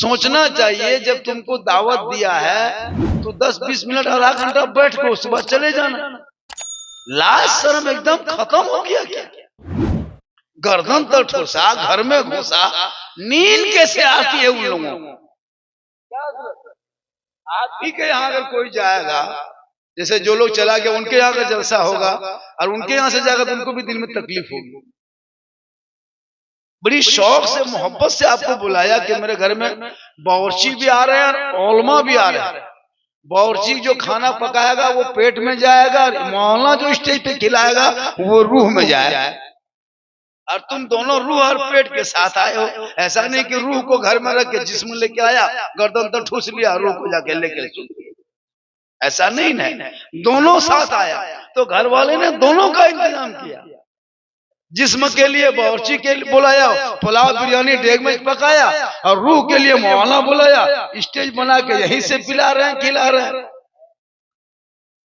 सोचना चाहिए, जब तुमको दावत दिया है तो 10-20 मिनट आधा घंटा बैठ के उसके बाद चले जाना। लाज शर्म एकदम खत्म हो गया क्या? गर्दन तक ठोसा, घर में घुसा, नींद कैसे आती है उन लोगों को? आप ही के यहाँ अगर कोई जाएगा, जैसे जो लोग चला गया उनके यहाँ का जलसा होगा और उनके यहाँ से जाएगा तो उनको भी दिल में तकलीफ होगी। बड़ी शौक से मोहब्बत से आपको बुलाया कि मेरे घर में बावर्ची भी आ रहे हैं और औलमा भी आ रहे हैं। बावर्ची जो खाना पकाएगा वो पेट में जाएगा और मौलाना जो स्टेज पे खिलाएगा वो रूह में जाएगा। और तुम दोनों रूह और पेट के साथ आए हो। ऐसा नहीं कि रूह को घर में रख के जिस्म लेके आया, गर्दन तो ठूस लिया, रूह को जाके लेके, ऐसा नहीं है। दोनों साथ आया तो घर वाले ने दोनों का इंतजाम किया। जिस्म के लिए बावर्ची के लिए बुलाया, पुलाव बिरयानी डेग में पकाया, और रूह के लिए मौलाना बुलाया, स्टेज बना के यहीं से पिला रहे हैं, खिला रहे हैं।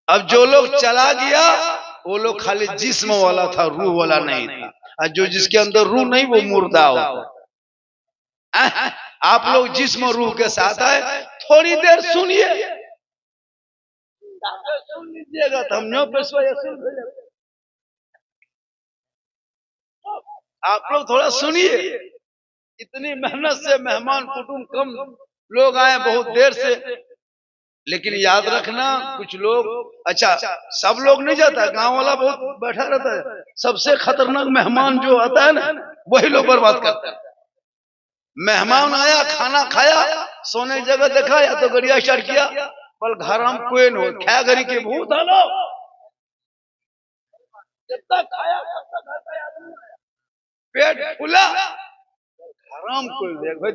अब जो लोग चला गया वो लोग खाली जिस्म वाला था, रूह वाला नहीं था। और जो जिसके अंदर रूह नहीं वो मुर्दा होता। आप लोग जिस्म रूह के साथ आए। थोड़ी देर सुनिए, सुन लीजिएगा तो हम आप लोग थोड़ा सुनिए। इतनी मेहनत से मेहमान कुटुंब कम लोग आए, बहुत देर से। लेकिन याद रखना, कुछ लोग, अच्छा सब लोग नहीं जाता, गांव वाला बहुत बैठा रहता है। सबसे खतरनाक मेहमान जो आता है ना, वही लोग बर्बाद करते हैं। मेहमान आया, खाना खाया, सोने की जगह देखा, या तो गड़िया स्टार्ट किया, बल घर हम कोई न हो, ख्या घरी के भूत आलो, जब तक खाया पेट फूला, हराम कोई देखो।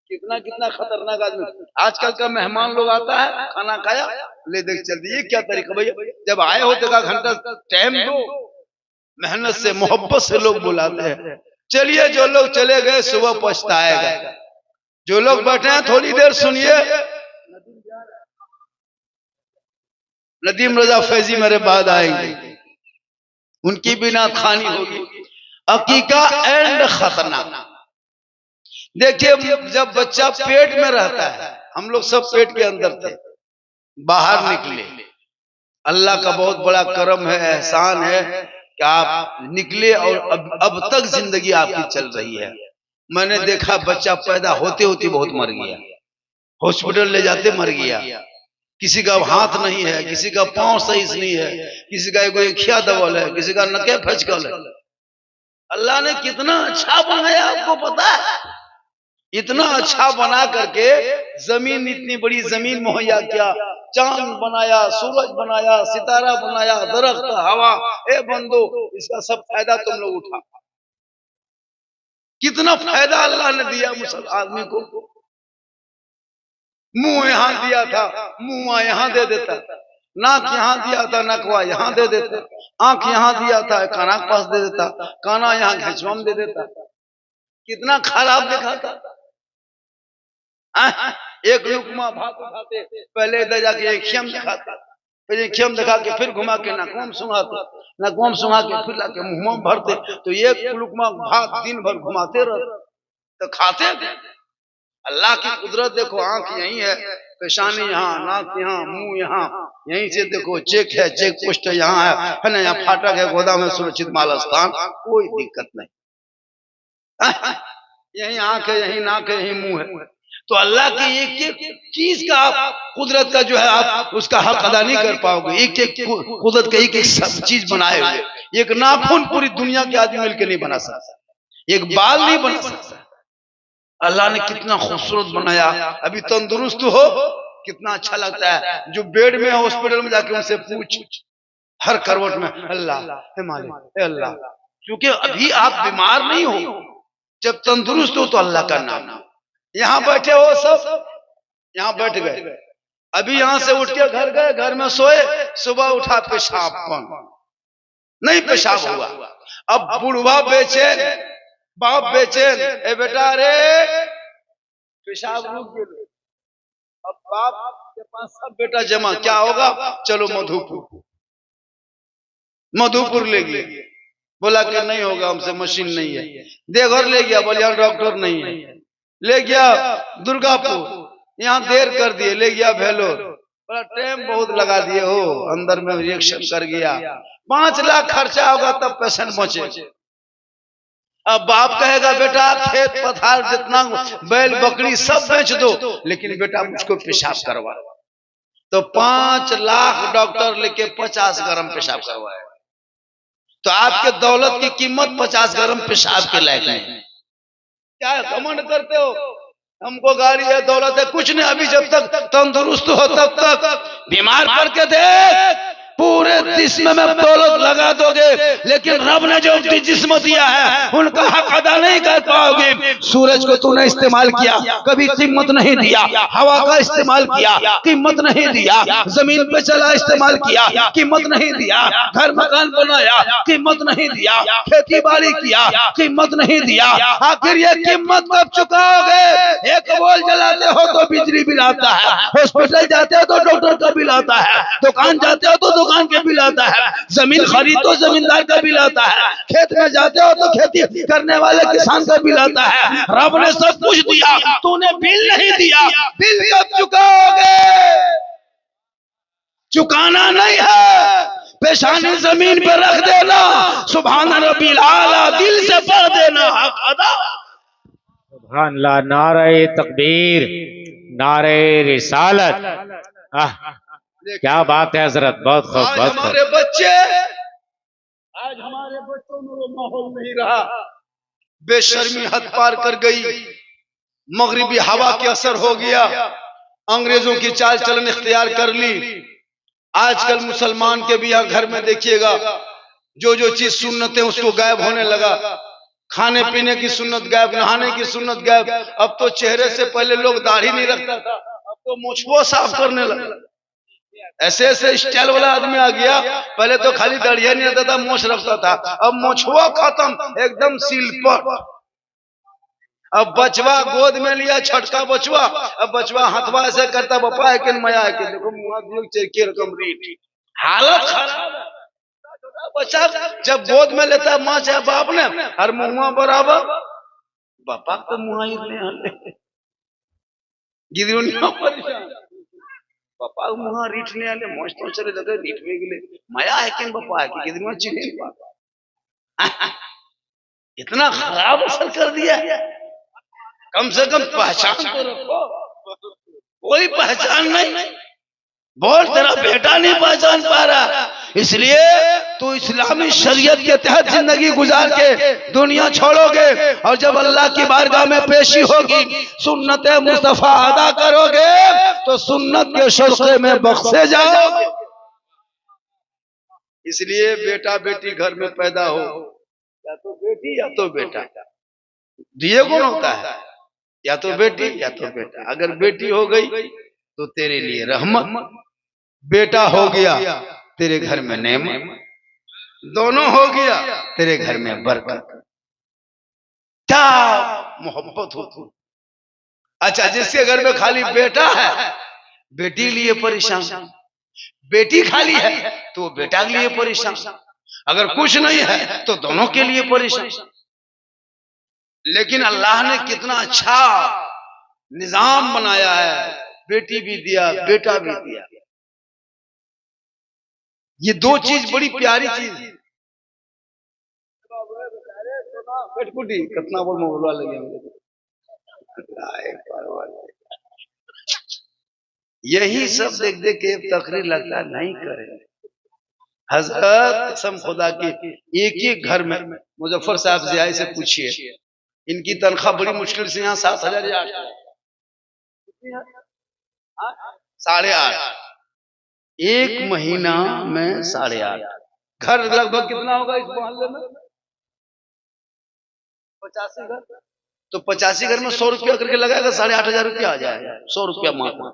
कितना कितना खतरनाक आदमी आजकल का मेहमान लोग आता है, खाना खाया, ले देख चल दिए। क्या तरीका भैया? जब आए हो तो 1 घंटा टाइम दो। मेहनत से मोहब्बत से लोग बुलाते हैं। चलिए, जो लोग चले गए सुबह पछताएगा। जो लोग बैठे हैं थोड़ी देर सुनिए। नदीम रजा फैजी मेरे बाद आएंगे, उनकी भी नात खानी होगी। अकीका एंड खतरनाक। देखिए, जब बच्चा पेट में रहता है, हम लोग सब पेट के अंदर थे, बाहर निकले, अल्लाह का बहुत बड़ा करम है, एहसान है कि आप निकले और अब तक जिंदगी आपकी चल रही है। मैंने देखा बच्चा पैदा होते होते बहुत मर गया, हॉस्पिटल ले जाते मर गया। किसी का हाथ नहीं है, किसी का पांव सही नहीं है, किसी का एक खिया दबल है, किसी का नके फचकल है। अल्लाह ने कितना अच्छा बनाया, आपको पता है? इतना अच्छा बना करके जमीन, इतनी बड़ी जमीन मुहैया किया, चांद बनाया, सूरज बनाया, सितारा बनाया, दरख्त, हवा। ए बंदो, इसका सब फायदा तुम लोग उठा। कितना फायदा अल्लाह ने दिया मुसलमान आदमी को। मुंह यहां दिया था, मुंह यहां दे देता। नाक यहां दिया था, नकवा यहां दे देता। आंख यहां दिया था, काना के पास दे देता। काना यहां घिचवा में दे देता। कितना खराब देखा था। एक लुकमा भात उठाते, पहले इधर जाके एक खियम दिखाते, फिर एक खियम दिखा के फिर घुमा के नकवम सुंघाते, नकवम सुंघा के फिर लाके मुंह में भरते। तो एक लुकमा भात दिन भर घुमाते रहते, तो खाते। अल्लाह की कुदरत देखो। आंख यहीं है, पेशानी यहाँ, नाक यहाँ, मुंह यहाँ, यहीं से देखो चेक है, चेक पोस्ट यहाँ है ना, यहाँ फाटक है, गोदाम है, सुरक्षित माल स्थान, कोई दिक्कत नहीं। यही आंख है, यही नाक है, यही मुंह है। तो अल्लाह की एक एक चीज का आप कुदरत का जो है आप उसका हक अदा नहीं कर पाओगे। एक एक कुदरत का एक एक सब चीज बनाए हुए। एक नाखून पूरी दुनिया के आदमी मिलकर नहीं बना सकता, एक बाल नहीं बना सकता। अल्लाह ने कितना खूबसूरत बनाया। अभी तंदुरुस्त हो, कितना अच्छा लगता है। जो बेड में हॉस्पिटल में जाके उनसे पूछ, हर करवट में अल्लाह अल्लाह, क्योंकि अभी आप बीमार नहीं हो। जब तंदुरुस्त हो तो अल्लाह का नाम। यहाँ बैठे हो सब, यहाँ बैठ गए, अभी यहाँ से उठ के घर गए, घर में सोए, सुबह उठा पेशाब नहीं, पेशाब हुआ। अब बुढ़वा बेचैन, बाप बेचैन, ए बेटा रे पेशाब रुक गए। अब बाप के पास सब बेटा जमा, क्या होगा? चलो मधुपुर ले गए। बोला कि नहीं होगा, हमसे मशीन नहीं है। देवघर ले गया, बोले यहाँ डॉक्टर नहीं है। ले गया दुर्गापुर, यहाँ देर कर दिए, ले गया भेलोर, बड़ा टाइम बहुत लगा दिए हो, अंदर में रिएक्शन कर गया। 5 लाख खर्चा होगा तब पेशेंट बचे। अब बाप कहेगा बेटा खेत पथार जितना बैल बकरी सब बेच दो, लेकिन बेटा मुझको पेशाब करवा। तो 5 लाख डॉक्टर लेके 50 गरम पेशाब करवाए। तो आपके दौलत की कीमत 50 गरम पेशाब के लायक नहीं। क्या घमंड करते हो, हमको गाड़ी है दौलत है, कुछ नहीं। अभी जब तक तंदुरुस्त हो तब तक बीमार पड़ के देख, पूरे जिस्म में दौलत लगा दोगे, लेकिन रब ने जो जिस्म दिया है उनका हक अदा नहीं कर पाओगे। सूरज को तूने इस्तेमाल किया, कभी कीमत नहीं दिया। हवा का इस्तेमाल किया, कीमत नहीं दिया। जमीन पे चला, इस्तेमाल किया, कीमत नहीं दिया। घर मकान बनाया, कीमत नहीं दिया। खेती बाड़ी किया, कीमत नहीं दिया। आखिर ये कीमत कब चुकाओगे? एक बोल जलाते हो तो बिजली बिल आता है, हॉस्पिटल जाते हो तो डॉक्टर का बिल आता है, दुकान जाते हो तो दुकान के बिल आता है, जमीन खरीदो तो जमींदार का बिल आता है, खेत में जाते हो तो खेती करने वाले किसान का बिल आता है। रब ने सब कुछ दिया, तूने बिल नहीं दिया। बिल कब चुकाओगे? चुकाना नहीं है, पेशानी जमीन पे रख देना, सुभान रब्बिल आला दिल से पढ़ देना, हक अदा। सुभान अल्लाह, नारे तकबीर, नारे रिसालत। क्या बात है हजरत, बहुत खूब, बहुत खूब। हमारे बच्चे, आज हमारे बच्चों में वो माहौल नहीं रहा। बेशर्मी हद पार कर गई, मगरिबी हवा के असर हो गया, अंग्रेजों की चाल चलन इख्तियार कर ली। आजकल मुसलमान के भी यहाँ घर में देखिएगा, जो जो चीज सुन्नत है उसको गायब होने लगा। खाने पीने की सुन्नत गायब, नहाने की सुन्नत गायब। अब तो चेहरे से पहले लोग दाढ़ी नहीं रखता था, अब तो मुछुआ साफ करने लगा। ऐसे ऐसे स्टाइल वाला आदमी आ गया। पहले तो खाली दाढ़िया नहीं रहता था, मोछ रखता था, अब मोछुआ खत्म, एकदम सिलपट। अब बचवा गोद में लिया, छटका बचवा, अब बचवा हाथवा ऐसे करता, बपा है कि मया है कि देखो मुँह के रकम रीट, हालत खराब है। बच्चा जब गोद में लेता है माँ चाहे बाप ने, हर मुँह बराबर, बापा तो मुँह ही गिदरुनिया परेशान, बापा मुँह रीठने आले मोच तो चले लगे रीठने के लिए मया है कि बापा है कि गिदरुनिया चिन्ह पाता। इतना खराब असर कर दिया है। कम से कम पहचान तो रखो, कोई पहचान नहीं। बोल तेरा बेटा नहीं पहचान पा रहा, इसलिए तो इस्लामी शरीयत के तहत जिंदगी गुजार के दुनिया छोड़ोगे, और जब अल्लाह की बारगाह में पेशी होगी, सुन्नत मुस्तफा अदा करोगे, तो सुन्नत के शर्क़े में बख्शे जाओगे। इसलिए बेटा बेटी घर में पैदा हो, या तो बेटी या तो बेटा, दिए कौन होता है? या तो बेटी या तो बेटा। अगर बेटी हो गई तो तेरे लिए रहमत, बेटा हो गया तेरे घर में नेमत, दोनों हो गया तेरे घर में बरकत। क्या मोहब्बत होती। अच्छा, जिसके घर में खाली बेटा है, बेटी लिए परेशान, बेटी खाली है तो बेटा के लिए परेशान, अगर कुछ नहीं है तो दोनों के लिए परेशान। लेकिन अल्लाह ने कितना अच्छा निजाम बनाया है, बेटी भी दिया बेटा भी दिया। ये दो चीज बड़ी प्यारी चीज। कितना बोल बोलवा लगे, यही सब देख देख के तकरीर लगता है नहीं करे। हजरत कसम खुदा की, एक एक घर में मुजफ्फर साहब जिया से पूछिए, इनकी तनख्वाह बड़ी मुश्किल से यहाँ 7,000 8,500 एक महीना में 8,500। घर लगभग कितना होगा इस मोहल्ले में? 85 घर। तो 85 घर में 100 रुपया करके लगाएगा, 8,500 रुपया आ जाएगा। 100 रुपया मात्र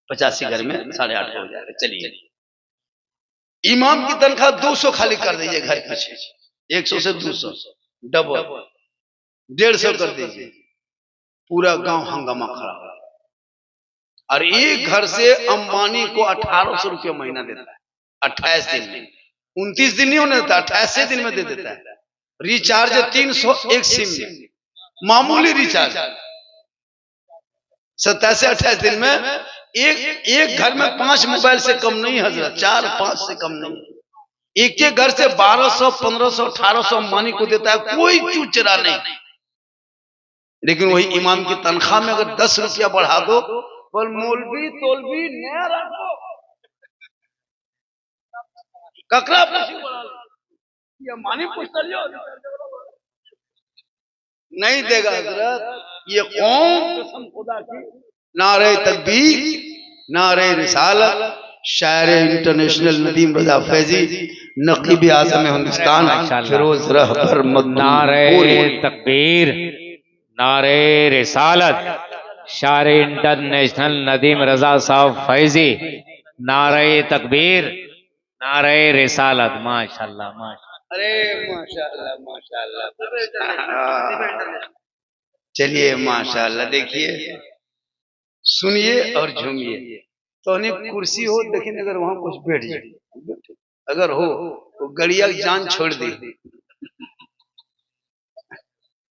85 घर में 8,500 हो जाएगा। चलिए, इमाम की तनख्वाह 200 खाली कर दीजिए घर पीछे, 100 से 200 डबल 150 कर दीजिए, पूरा गांव हंगामा खड़ा हो। और एक घर से अंबानी को 1,800 रुपया महीना देता है, 28 दिन में। 29 दिन नहीं होने देता, 28 दिन में दे देता है। रिचार्ज 300 एक सिम में, मामूली रिचार्ज 27 से 28 दिन में एक घर में 5 मोबाइल से कम नहीं हजरत, 4-5 से कम नहीं। एक के घर से 1200, 1500, 1800 मानी को देता है, कोई चूचरा नहीं। लेकिन वही इमाम की तनख्वाह में अगर 10 रुपया बढ़ा दो, बोल मौलवी तोलवी नया रखो, ककरा मानी नहीं देगा हजरत। ये कौम कसम खुदा की, नारे तकबीर, नारे रिसालत, शायर इंटरनेशनल नदीम रजा फैजी, नकीब आज़म हिंदुस्तान फिरोज रहबर, नारे तकबीर, नारे रिसालत, शायर इंटरनेशनल नदीम रजा साहब फैजी, नारे तकबीर, नारे रिसालत। माशाल्लाह माशाल्लाह, अरे माशाल्लाह माशाल्लाह। चलिए माशाल्लाह, देखिए सुनिए और झूमिए। तो कुर्सी हो, लेकिन अगर वहां कुछ बैठ जाए, अगर हो तो गड़िया की जान छोड़ दी,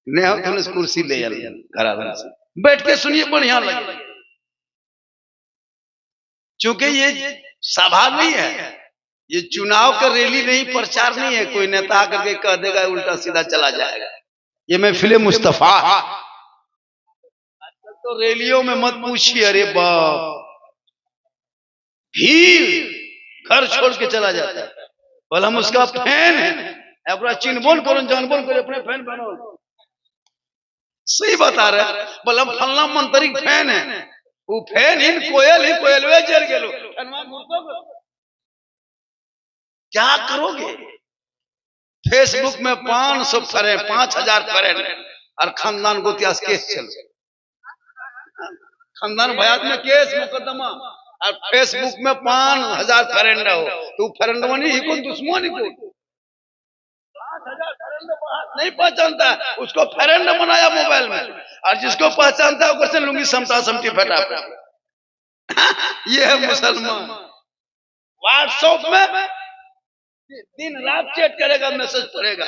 नहीं हो तो कुर्सी ले घर से बैठ के सुनिए, बढ़िया लगे। क्योंकि ये सभा नहीं है, ये चुनाव का रैली नहीं, प्रचार नहीं है, कोई नेता करके कह देगा उल्टा सीधा चला जाएगा। ये महफिल मुस्तफा। तो रैलियों में मत पूछिए, अरे बाप भीड़ घर छोड़ के चला जाता है, बोल हम उसका फैन है, अपना चिन्ह बोल करो, जान बोल करो, अपने फैन बनो। सही बता रहे, बोल हम फलना मंत्री फैन है, वो फैन इन कोयल ही कोयलवे जर गेलो, क्या करोगे? फेसबुक में 500 फ्रेंड, 5000 फ्रेंड, और खानदान को इतिहास केस चलो, खानदान भयात में केस मुकदमा, और फेसबुक में 5000 फ्रेंड हो, तो फ्रेंडवनी ही को दुश्मनी को 5000 फ्रेंड नहीं पहचानता, उसको फ्रेंड बनाया मोबाइल में, और जिसको पहचानता है उससे लुंगी समता समटी फटा। ये है मुसलमान। व्हाट्सएप में दिन रात चैट करेगा, मैसेज पढ़ेगा,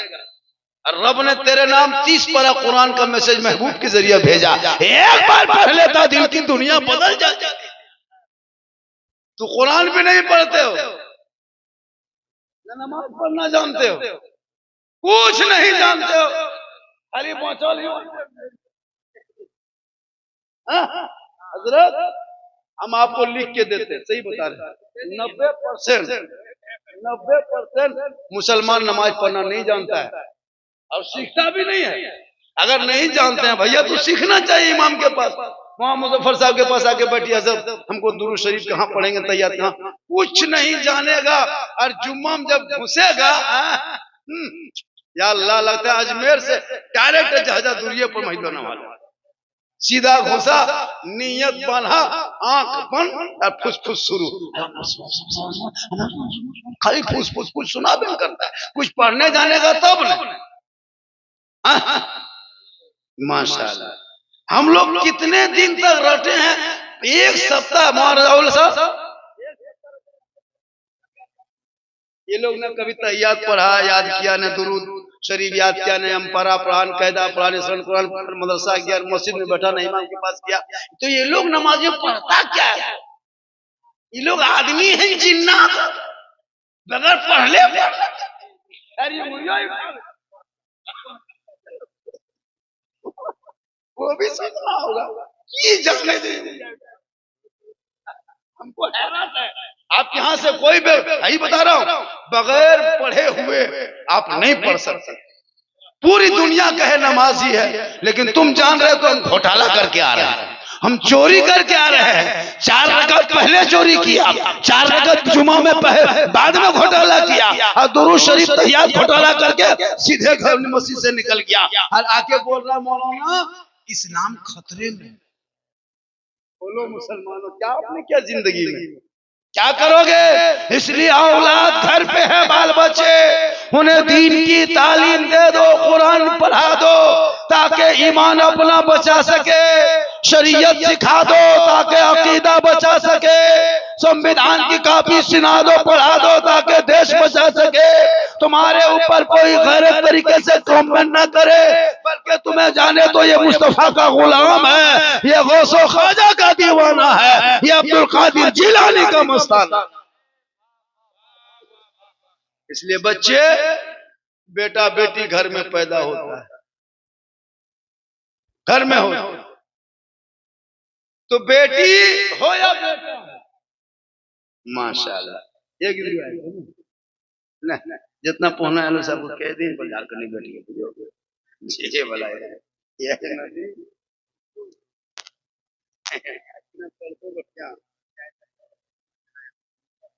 और रब ने तेरे नाम 30 पारा कुरान का मैसेज महबूब के जरिए भेजा, एक बार पढ़ लेता दिल की दुनिया बदल जाती। तू कुरान भी नहीं पढ़ते हो, नमाज पढ़ना जानते हो, कुछ नहीं जानते हो, खाली पहुंचो। हजरत हम आपको लिख के देते, सही बता रहे, 90% मुसलमान नमाज पढ़ना नहीं जानता है और सीखता भी नहीं है। अगर नहीं जानते हैं भैया तो सीखना चाहिए इमाम के पास, वहां मुजफ्फर साहब के पास आके बैठिए, हजरत हमको दुरूद शरीफ कहाँ पढ़ेंगे, तैयार कहाँ, कुछ नहीं जानेगा। और जुम्मा में जब घुसेगा, या अल्लाह, लगता है अजमेर से डायरेक्ट जहाजा दूरिये पर महिला वाला, सीधा घुसा, नियत बना, आंख बंद और फुसफुस शुरू, खाली फुसफुस, कुछ सुना भी नहीं करता है, कुछ पढ़ने जानेगा तब नहीं। माशाल्लाह, हम लोग कितने दिन तक रटे हैं, एक सप्ताह महाराज साहब, ये लोग ने कभी तहियात पढ़ा, याद किया, न दुरूद शरीफ याद किया, न अम्परा पढ़ा, कैदा पढ़ा, न कुरान मदरसा किया, मस्जिद में बैठा, न इमाम के पास किया। तो ये लोग नमाज में पढ़ता क्या है? ये लोग आदमी हैं जिन्नात, बगैर पढ़ ले वो भी समझना होगा, ये जगने दे। हमको हैरान है, आप यहाँ से कोई भी, यही बता रहा हूँ, बगैर पढ़े हुए आप नहीं पढ़ सकते। पूरी दुनिया कहे नमाजी है, लेकिन तुम जान रहे हो तो हम घोटाला करके आ रहे हैं, हम चोरी करके आ रहे हैं। 4 रकात पहले चोरी किया, 4 रकात जुमा में बाद में घोटाला किया, और दुरूद शरीफ तहियात घोटाला करके सीधे घर मस्जिद से निकल गया, और आके बोल रहा मौलाना इस्लाम खतरे में। बोलो मुसलमानों, क्या आपने क्या जिंदगी में क्या करोगे? इसलिए औलाद घर पे है, बाल बच्चे, उन्हें दीन की तालीम दे दो, कुरान पढ़ा दो ताकि ईमान अपना बचा सके, शरीयत सिखा दो ताकि अकीदा बचा सके, संविधान की कॉपी सुना दो, पढ़ा दो ताकि देश बचा सके, तुम्हारे ऊपर कोई गलत तरीके से कमेंट न करे, बल्कि तुम्हें जाने तो ये मुस्तफा का गुलाम है, ये गौसो ख्वाजा का दीवाना है, ये अब्दुल कादिर जिलानी का मस्ताना। इसलिए बच्चे, बेटा बेटी घर में पैदा होता है, घर में हो तो बेटी हो या बेटा, माशाल्लाह एक नहीं, जितना पहुंचना है सब कह दिन पर झार करनी बेटी ये भला है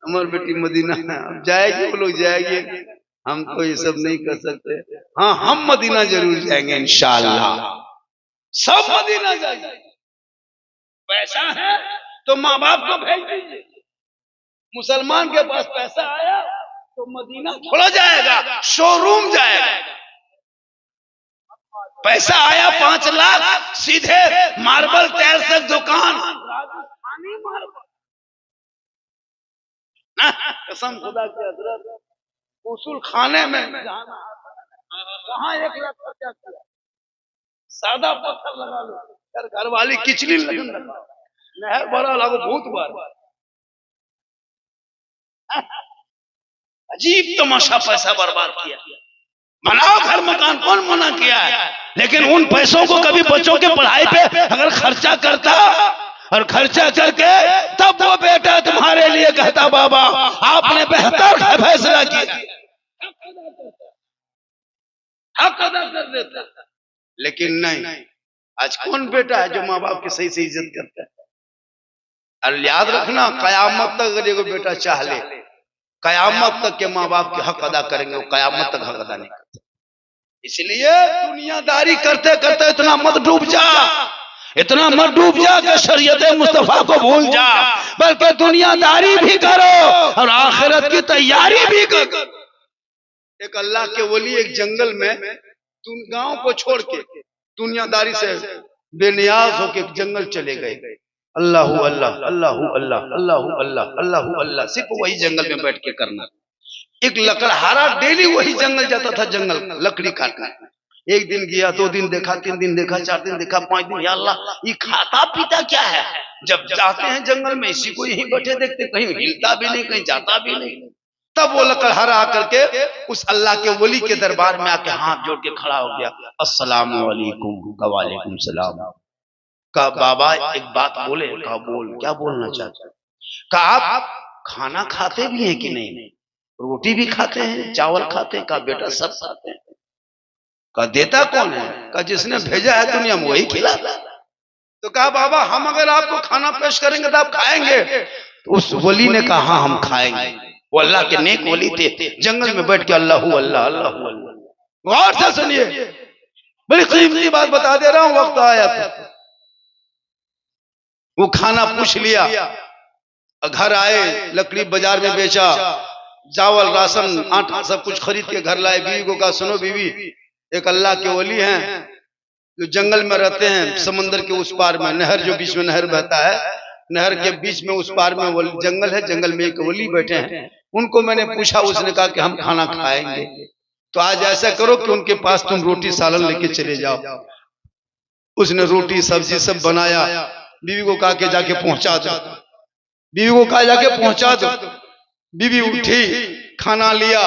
हमारी बेटी मदीना अब जाएगी, वो लोग जाएंगे, हम तो ये सब नहीं कर सकते। हाँ, हम मदीना जरूर जाएंगे इंशाअल्लाह, सब मदीना जाएंगे। पैसा है तो माँ बाप को भेज दीजिए, मुसलमान के पास पैसा आया तो मदीना थोड़ा जाएगा, शोरूम जाएगा। पैसा आया 5 लाख, सीधे मार्बल टाइल्स की दुकान, राजस्थानी मार्बल। कसम खुदा की हजरत, उसूल खाने में जाना, वहां 1 लाख खर्चा किया, सादा पत्थर लगा लो, घर वाली किचली नहर भरा लागो भूत बार। अजीब तमाशा पैसा बर्बाद किया। बनाओ घर मकान, कौन मना किया है, लेकिन उन पैसों को कभी बच्चों के पढ़ाई पे अगर खर्चा करता और खर्चा करके तब वो बेटा तुम्हारे लिए कहता बाबा आपने बेहतर फैसला किया, हक अदा कर देता। लेकिन नहीं, आज कौन बेटा है जो माँ बाप की सही से इज्जत करता है। और याद रखना, कयामत तक अगर एगो बेटा चाह ले, कयामत तक के माँ बाप के हक अदा करेंगे, वो कयामत तक हक अदा नहीं करते। इसलिए दुनियादारी करते करते इतना मत डूब जा, इतना मत डूब जा कि शरीयत मुस्तफा को भूल जा, बल्कि दुनियादारी भी करो और आखिरत की तैयारी भी करो। एक अल्लाह के वली एक जंगल में गांव को छोड़ के दुनियादारी से बेनियाज होके जंगल चले गए। अल्लाह अल्लाह अल्लाह अल्लाह अल्लाह अल्लाह अल्लाह अल्लाह, सिर्फ वही जंगल में बैठ के करना। एक लकड़हारा डेली वही जंगल जाता था, जंगल लकड़ी काटना। एक दिन गया, 2 दिन देखा, 3 दिन देखा, 4 दिन देखा, 5 दिन, या अल्लाह ये खाता पीता क्या है। जब जाते हैं जंगल में इसी को यहीं बैठे देखते, कहीं हिलता भी नहीं, कहीं जाता भी नहीं। तब वो लकड़हारा आकर के उस अल्लाह के वली के दरबार में आके हाथ जोड़ के खड़ा हो गया। अस्सलामु अलैकुम। वालेकुम सलाम। कहा बाबा एक बात बोले। कहा बोल। क्या बोलना चाहते? कहा आप खाना खाते भी हैं कि नहीं? रोटी भी खाते हैं, चावल खाते हैं? कहा बेटा सब खाते हैं। कहा देता कौन है? कहा जिसने भेजा है दुनिया में वही खिलाता। तो कहा बाबा हम अगर आपको खाना पेश करेंगे तो आप खाएंगे? तो उस वली ने कहा हाँ हम खाएंगे। वो अल्लाह के नेक वली थे, जंगल में बैठ के अल्लाह अल्लाह अल्लाह अल्लाह। गौर से सुनिए, बड़ी कीमती बात बता दे रहा हूं, वक्त आया तो वो खाना पूछ लिया, घर आए, लकड़ी बाजार में बेचा, चावल राशन आटा सब कुछ खरीद के घर लाए। बीवी को कहा सुनो बीवी, एक अल्लाह के वली हैं जो जंगल में रहते हैं, समंदर के उस पार में, नहर जो बीच में नहर बहता है, नहर के बीच में उस पार में वो जंगल है, जंगल में एक वली बैठे हैं। उनको मैंने पूछा, उसने कहा कि हम खाना खाएंगे। तो आज ऐसा करो कि उनके पास तुम रोटी सालन लेके चले जाओ। उसने रोटी सब्जी सब बनाया, बीवी को कहा कि जाके पहुंचा दो। बीवी को कहा जाके पहुंचा दो। बीवी उठी, खाना लिया,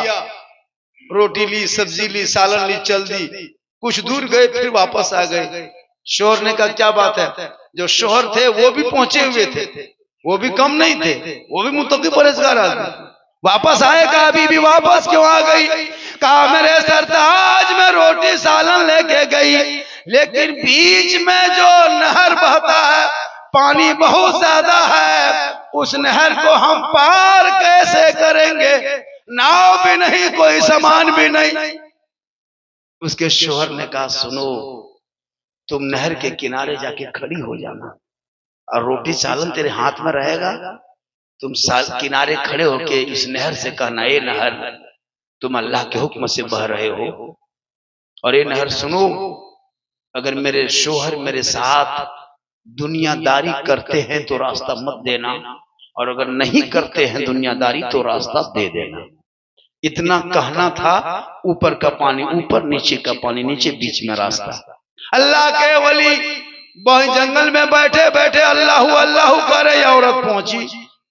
रोटी ली, सब्जी ली, सालन ली, चल दी। कुछ दूर गए, फिर वापस आ गए। शोहर ने कहा क्या बात है? जो शोहर थे वो भी पहुंचे हुए थे, वो भी कम नहीं थे, वो भी मुत्तकी परहेजगार आदमी। वापस आए, कहा बीवी वापस क्यों आ गई? कहा मेरे सरताज में रोटी सालन लेके गई, लेकिन बीच में जो नहर बहता है पानी बहुत ज्यादा है, उस नहर को हम पार कैसे करेंगे? नाव भी नहीं, कोई सामान भी नहीं। उसके शोहर ने कहा सुनो, तुम नहर के किनारे जाके खड़ी हो जाना और रोटी सालन तेरे हाथ में रहेगा। तुम किनारे खड़े होके इस नहर से कहना, ए नहर तुम अल्लाह के हुक्म से बह रहे हो, और ये नहर सुनो, अगर मेरे शोहर मेरे साथ दुनियादारी करते हैं तो रास्ता मत देना, और अगर नहीं करते हैं दुनियादारी तो रास्ता दे देना। इतना कहना था। ऊपर का पानी ऊपर, नीचे का पानी नीचे, बीच में रास्ता। अल्लाह के वली वही जंगल में बैठे बैठे अल्लाह अल्लाह कर रही, औरत पहुंची,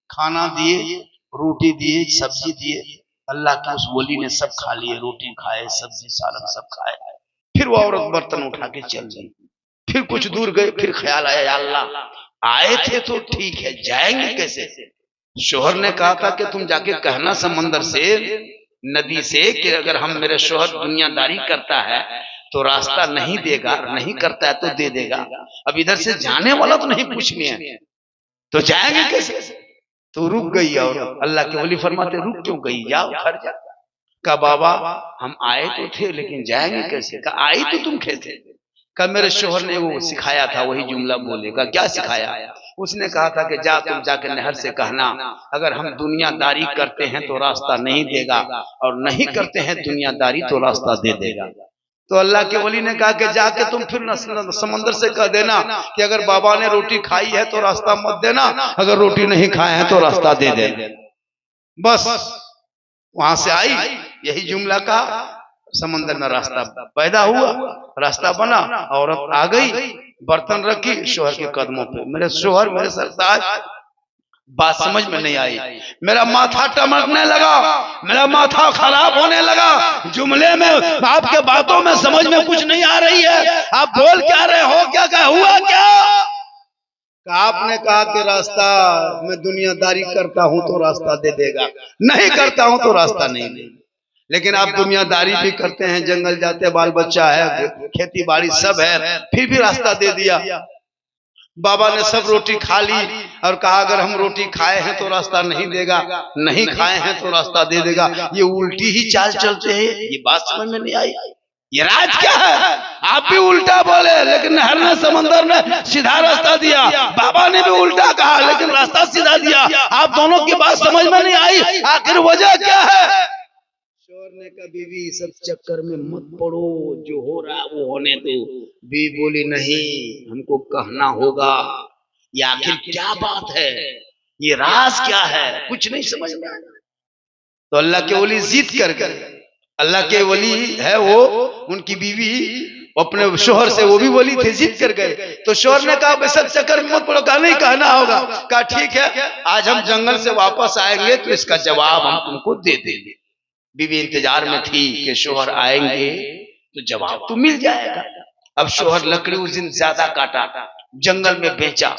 खाना दिए, रोटी दिए, सब्जी दिए। अल्लाह के उस वली ने सब खा लिए, रोटी खाए, सब्जी सालन सब खाए। फिर वो औरत बर्तन उठा के चल गई। फिर कुछ दूर गए, फिर ख्याल आया, या अल्लाह आए थे तो ठीक है, जाएंगे कैसे? शोहर ने कहा था कि तुम जाके कहना समंदर से, नदी से, कि अगर हम मेरे शोहर दुनियादारी करता है तो रास्ता नहीं देगा, नहीं करता है तो दे देगा। अब इधर से जाने वाला तो नहीं पूछने है, तो जाएंगे कैसे? तो रुक गई। और अल्लाह के वली फरमाते, रुक क्यों गई, जाओ घर जा। कहा बाबा हम आए तो थे लेकिन जाएंगे कैसे? कहा आई तो तुम थे। कहा मेरे शोहर ने वो सिखाया था, वही जुमला बोलेगा। क्या सिखाया? उसने कहा था कि जा तुम जाकर नहर से कहना, अगर हम दुनियादारी करते हैं तो रास्ता नहीं देगा, और नहीं करते हैं दुनियादारी तो रास्ता दे देगा। तो अल्लाह के वली ने कहा कि जाके तुम फिर समंदर से कह देना कि अगर बाबा ने रोटी खाई है तो रास्ता मत देना, अगर रोटी नहीं खाए हैं तो रास्ता दे देना। बस वहां से आई, यही जुमला कहा, समंदर में रास्ता पैदा हुआ, रास्ता बना, औरत आ गई, बर्तन रखी शोहर के कदमों पे। मेरे शोहर, मेरे सरताज, बात समझ में नहीं आई। मेरा माथा टमकने लगा, मेरा माथा खराब होने लगा। जुमले में, आपके बातों में समझ में कुछ नहीं आ रही है, आप बोल क्या रहे हो, क्या क्या हुआ क्या? आपने कहा कि रास्ता, मैं दुनियादारी करता हूं तो रास्ता दे देगा, नहीं करता हूं तो रास्ता नहीं देगा। लेकिन आप दुनियादारी भी करते हैं, जंगल जाते, बाल बच्चा है, खेती बाड़ी सब है, फिर भी रास्ता दे दिया। बाबा ने सब रोटी खा ली और कहा अगर हम रोटी खाए हैं तो रास्ता नहीं देगा, नहीं खाए हैं तो रास्ता दे देगा। ये उल्टी ही चाल चलते हैं, ये बात समझ में नहीं आई। ये राज क्या है? आप भी उल्टा बोले लेकिन नहर ने, समंदर ने सीधा रास्ता दिया, बाबा ने भी उल्टा कहा लेकिन रास्ता सीधा दिया। आप दोनों की बात समझ में नहीं आई, आखिर वजह क्या है? शोहर ने कहा बीवी सब चक्कर में मत पड़ो, जो हो रहा है वो होने दो। बीवी बोली नहीं, हमको कहना होगा, ये आखिर क्या बात है, ये राज क्या है, कुछ नहीं समझ में आया। तो अल्लाह के वली जिद कर गए। अल्लाह के वली है वो, उनकी बीवी अपने शोहर से, वो भी वली थे, जिद कर गए। तो शोहर ने कहा सब चक्कर में मत पड़ो, कहा नहीं कहना होगा। कहा ठीक है, आज हम जंगल से वापस आएंगे तो इसका जवाब हम तुमको दे देंगे। बीवी इंतजार में थी कि शोहर आएंगे तो जवाब तो मिल जाएगा। अब शोहर लकड़ी उस दिन ज्यादा काटा, जंगल में बेचा।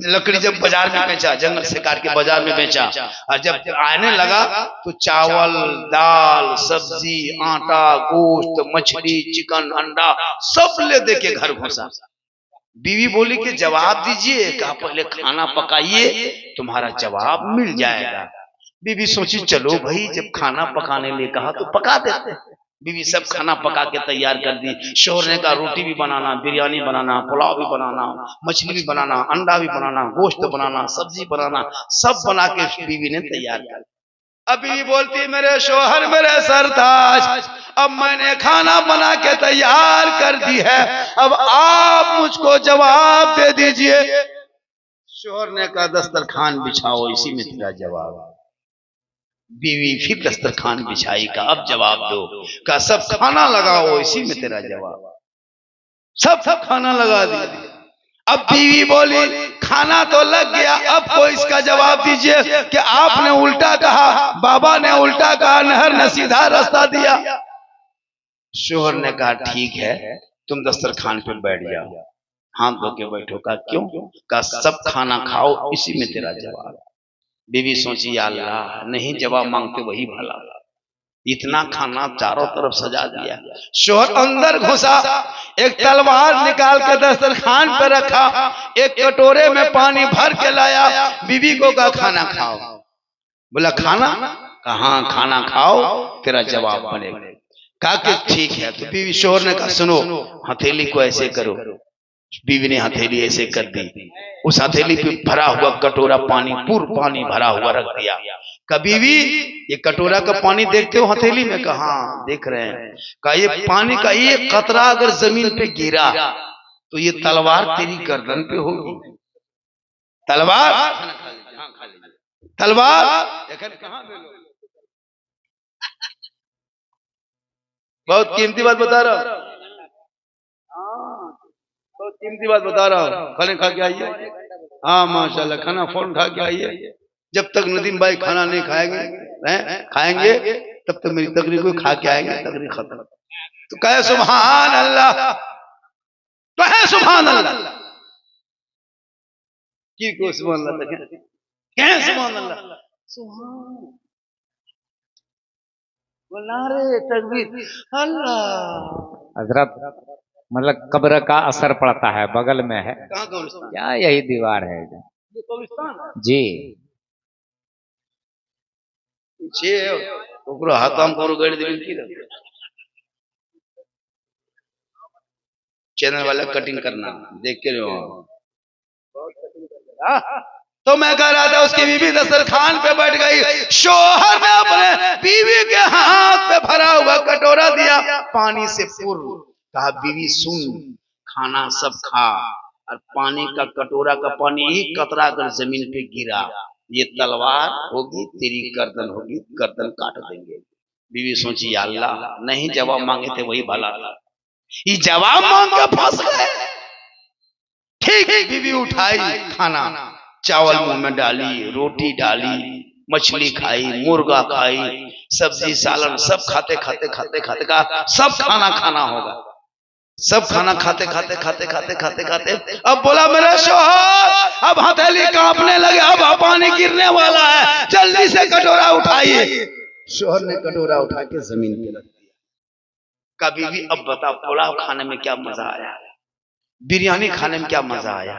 लकड़ी जब बाजार में बेचा, जंगल से काट के बाजार में बेचा, और जब आने लगा तो चावल, दाल, सब्जी, आटा, गोश्त, मछली, चिकन, अंडा सब ले दे के घर घुसा। बीवी बोली कि जवाब दीजिए। कहा पहले खाना पकाइए, तुम्हारा जवाब मिल जाएगा। बीवी सोची चलो भाई, जब खाना पकाने लिए कहा तो पका देते। बीवी सब खाना पका के तैयार कर दी। शोहर ने कहा रोटी भी बनाना, बिरयानी बनाना, पुलाव भी बनाना, मछली भी बनाना, अंडा भी बनाना, गोश्त बनाना, सब्जी बनाना, सब बना के बीवी ने तैयार कर। अब बीवी बोलती मेरे शोहर, मेरे सरताज, अब मैंने खाना बना के तैयार कर दी है, अब आप मुझको जवाब दे दीजिए। शोहर ने कहा दस्तरखान बिछाओ, इसी में तेरा जवाब। बीवी फिर दस्तरखान बिछाई, का अब जवाब दो। का सब खाना लगाओ, इसी में तेरा जवाब। सब खाना लगा दिया। अब बीवी बोली खाना तो लग गया, अब को इसका जवाब दीजिए कि आपने उल्टा कहा, बाबा ने उल्टा कहा, नहर ने सीधा रास्ता दिया। शोहर ने कहा ठीक है, तुम दस्तरखान पे बैठ जाओ, हाथ धो के बैठो। का क्यों? का सब खाना खाओ, इसी में तेरा जवाब। बीवी सोची या अल्लाह, नहीं जवाब मांगते वही भला, इतना खाना चारों तरफ सजा दिया। शोहर अंदर घुसा, एक तलवार निकाल के दस्तरखान पे रखा, एक कटोरे में पानी भर के लाया, बीवी को कहा खाना खाओ। बोला खाना? कहा खाना खाओ, तेरा जवाब बनेगा। कहा कि ठीक है। तो बीवी, शोहर ने कहा सुनो, हथेली को ऐसे करो। बीवी ने हथेली ऐसे कर दी, उस हथेली पे भरा हुआ कटोरा पानी, पूर्ण पानी भरा हुआ रख दिया। कभी भी ये कटोरा का पानी देखते हो हथेली में? कहा देख रहे हैं। कहा ये पानी का एक कतरा अगर जमीन पे गिरा तो ये तलवार तेरी गर्दन पे होगी। तलवार, तलवार बहुत कीमती बात बता रहा हूं। तो कीमती बात बता रहा हूँ, खाने खा के आइए। हाँ माशाल्लाह, खाना फौरन खा के आइए। जब तक नदीम भाई खाना नहीं खाएंगे तब तक मेरी तकरीर को खा के आएंगे, तकरीर खत्म। तो कहे सुभान अल्लाह, कहे सुभान अल्लाह की को सुभान अल्लाह, कहे सुभान अल्लाह, सुभान नारे तकबीर अल्लाह। हजरत मतलब कब्र का असर पड़ता है, बगल में है। कहाँ कब्रिस्तान? क्या यही दीवार है ये कब्रिस्तान जी। पीछे ओकरो हाथम करो गड़ दिल की चैनल वाला कटिंग करना देख के रहो। तो मैं कह रहा था उसकी बीवी दस्तरखान पे बैठ गई, शोहर ने अपने बीवी के हाथ पे भरा हुआ कटोरा दिया पानी से पूर्व, कहा बीवी सुन, खाना सब खा, और पानी का कटोरा का पानी ही कतरा कर जमीन पे गिरा, ये तलवार होगी तेरी गर्दन होगी, गर्दन काट देंगे। बीवी सोची या अल्लाह, नहीं जवाब मांगे थे वही भला था, ये जवाब मांग के फंस गए। ठीक बीवी उठाई खाना, चावल मुंह में डाली, रोटी डाली, मछली खाई, मुर्गा खाई, सब्जी सालन सब खाते खाते खाते खाते का सब खाना खाना होगा। सब खाना खाते खाते खाते खाते खाते खाते अब बोला मेरा शोहर, अब हथेली कांपने लगे, अब पानी गिरने वाला है, जल्दी से कटोरा उठाइए। शोहर ने कटोरा उठा के जमीन पे रख दिया। का बीवी अब बताओ, पुलाव खाने में क्या मजा आया, बिरयानी खाने में क्या मजा आया,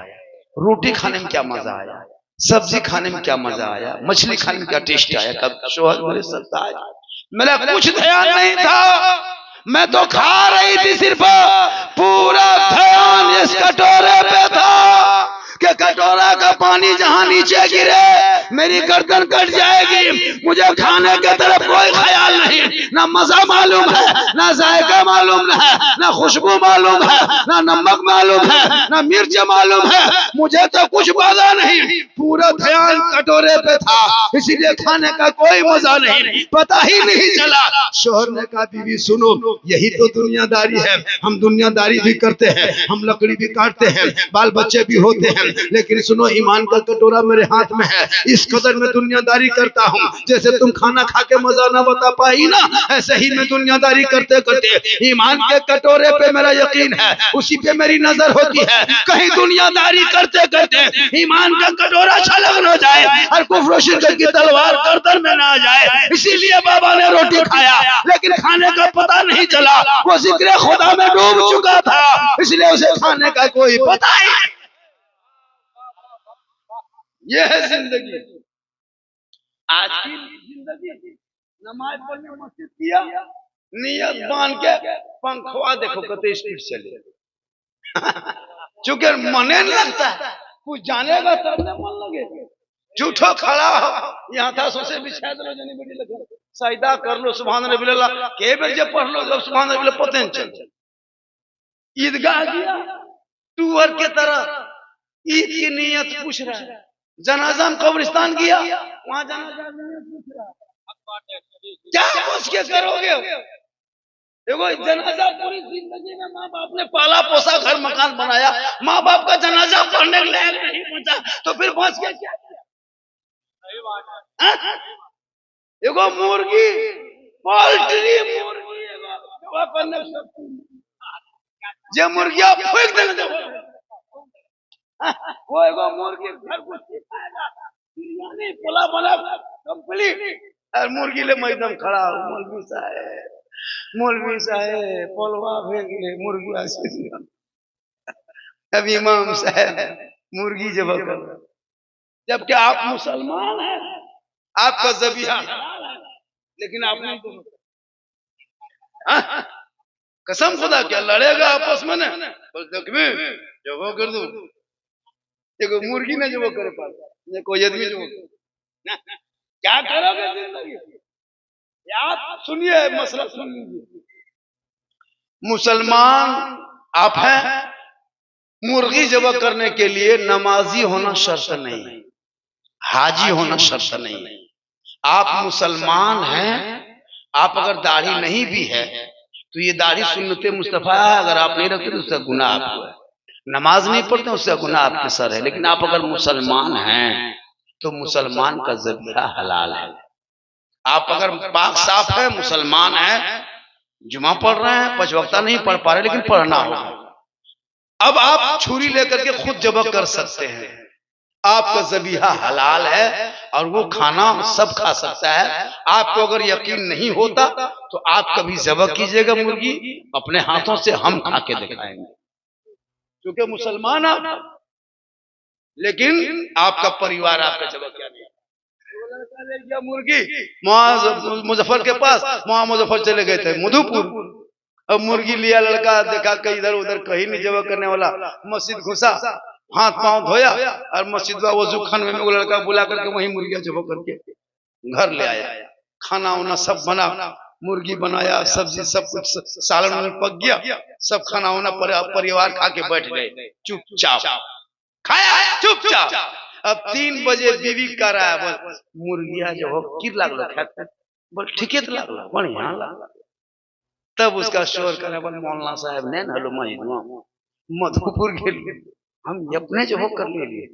रोटी खाने में क्या मजा आया, सब्जी खाने में क्या मजा आया, मछली खाने में क्या टेस्ट आया। कब शोहर मेरे साथ आया, मेरा कुछ ध्यान नहीं था, मैं तो खा रही थी, सिर्फ पूरा ध्यान इस कटोरे पे था कि कटोरा का पानी जहां नीचे गिरे मेरी गर्दन कट जाएगी। मुझे खाने की तरफ कोई ख्याल नहीं, ना मजा मालूम है, ना जायका मालूम है, ना खुशबू मालूम है, ना नमक मालूम है, ना मिर्च मालूम है, मुझे तो कुछ पता नहीं, पूरा ध्यान कटोरे पे था, इसीलिए खाने का कोई मजा नहीं, पता ही नहीं चला। शोहर ने कहा बीवी सुनो, यही तो दुनियादारी है, हम दुनियादारी भी करते हैं, हम लकड़ी भी काटते हैं, बाल बच्चे भी होते हैं, लेकिन सुनो ईमान का कटोरा मेरे हाथ में है, इस कदर मैं दुनियादारी करता हूँ। जैसे तुम खाना खा के मजा ना बता पाई ना, ऐसे ही मैं दुनियादारी करते करते ईमान के कटोरे पे मेरा यकीन है, उसी पे मेरी नजर होती है। कहीं दुनियादारी करते करते ईमान का कटोरा छलक न जाए और कुफ्र शिर्क की तलवार गर्दन में ना जाए। इसीलिए बाबा ने रोटी खाया, लेकिन खाने का पता नहीं चला, वो जिक्र खुदा में डूब चुका था, इसलिए उसे खाने का कोई पता ही नहीं। ये है जिंदगी, आज की जिंदगी। नमाज पढ़ने मस्जिद किया, नियत बांध के पंखवा देखो कते स्पीड चले चूंकि मने नहीं लगता, कुछ जानेगा तब न मन लगे। झूठो खड़ा हो, यहाँ था सोचे बिछा दो जनी बेटी लगे साइदा कर लो, सुभान रब्बिल्लाह के बेर जब पढ़ लो, जब सुभान रब्बिल्लाह पते न चल। ईदगाह गया टूअर के तरह, ईद की नियत पूछ रहा है, जनाजा कब्रिस्तान गया, वहां जनाजा पूछ रहा है, क्या पूछ के करोगे। देखो जनाजा पूरी जिंदगी में माँ बाप ने पाला पोसा, घर मकान बनाया, माँ बाप का जनाजा पढ़ने के लायक नहीं पहुंचा, तो फिर पहुंच के क्या किया। देखो मुर्गी, पोल्ट्री मुर्गी जो मुर्गिया फेंक देने वो एगो मुर्गी घर को सिखाएगा, बिरयानी पोला बना कंप्लीट, और मुर्गी ले एकदम खड़ा, मौलवी साहब पोलवा फेंक ले मुर्गी, अब इमाम साहब मुर्गी जब कर, जबकि आप मुसलमान हैं, आपका ज़बीहा हलाल है, लेकिन आप नहीं तो कसम खुदा क्या लड़ेगा आपस में ना, बस देखिए जो वो कर दो, देखो मुर्गी ने जो वो करे पाता, कोई आदमी जो क्या करोगे जिंदगी। याद सुनिए, मसला सुन लीजिए, मुसलमान आप हैं, मुर्गी जबह करने के लिए नमाजी होना शर्त नहीं, हाजी होना शर्त नहीं। आप मुसलमान हैं, आप अगर दाढ़ी नहीं भी है तो ये दाढ़ी सुन्नते मुस्तफा है, अगर आप नहीं रखते तो उसका गुनाह आपको है। नमाज नहीं पढ़ते उसका गुनाह आपके सर है। लेकिन आप अगर मुसलमान हैं तो मुसलमान का ज़बीहा हलाल है। आप अगर पाक साफ है, मुसलमान है, जुमा पढ़ रहे हैं, 5 वक्ता नहीं पढ़ पा रहे, लेकिन पढ़ना होगा। अब आप छुरी लेकर के खुद ज़बह कर सकते हैं, आपका ज़बीहा हलाल है और वो खाना सब खा सकता है। आपको अगर यकीन नहीं होता तो आप कभी ज़बह कीजिएगा मुर्गी अपने हाथों से, हम खा के दिखाएंगे, क्योंकि मुसलमान आप, लेकिन आपका परिवार आपका ज़बह क्या नहीं। ले गया मुर्गी वहां मुजफ्फर के पास, वहां मुजफ्फर चले गए थे मधुपुर। अब मुर्गी लिया, लड़का देखा कि इधर उधर कहीं नहीं ज़बह करने वाला, मस्जिद घुसा, हाथ पांव धोया और मस्जिद का वजू खाने में वो लड़का बुला करके वही मुर्गियां ज़बह करके घर ले आया। खाना वाना सब बना, मुर्गी बनाया, सब्जी सब कुछ, सालन में पक गया, सब खाना वाना परिवार खा के बैठ गए चुपचाप, खाया चुपचाप। अब 3 बजे बीवी कह रहा है बोल मुर्गिया जो हो किर लागलो खाते, बोल ठीके तो लागलो, बढ़िया लागलो। तब उसका शोर करे बोल मौलाना साहब ने हलो मधुपुर गेल, हम अपने जो हो कर ले लिए।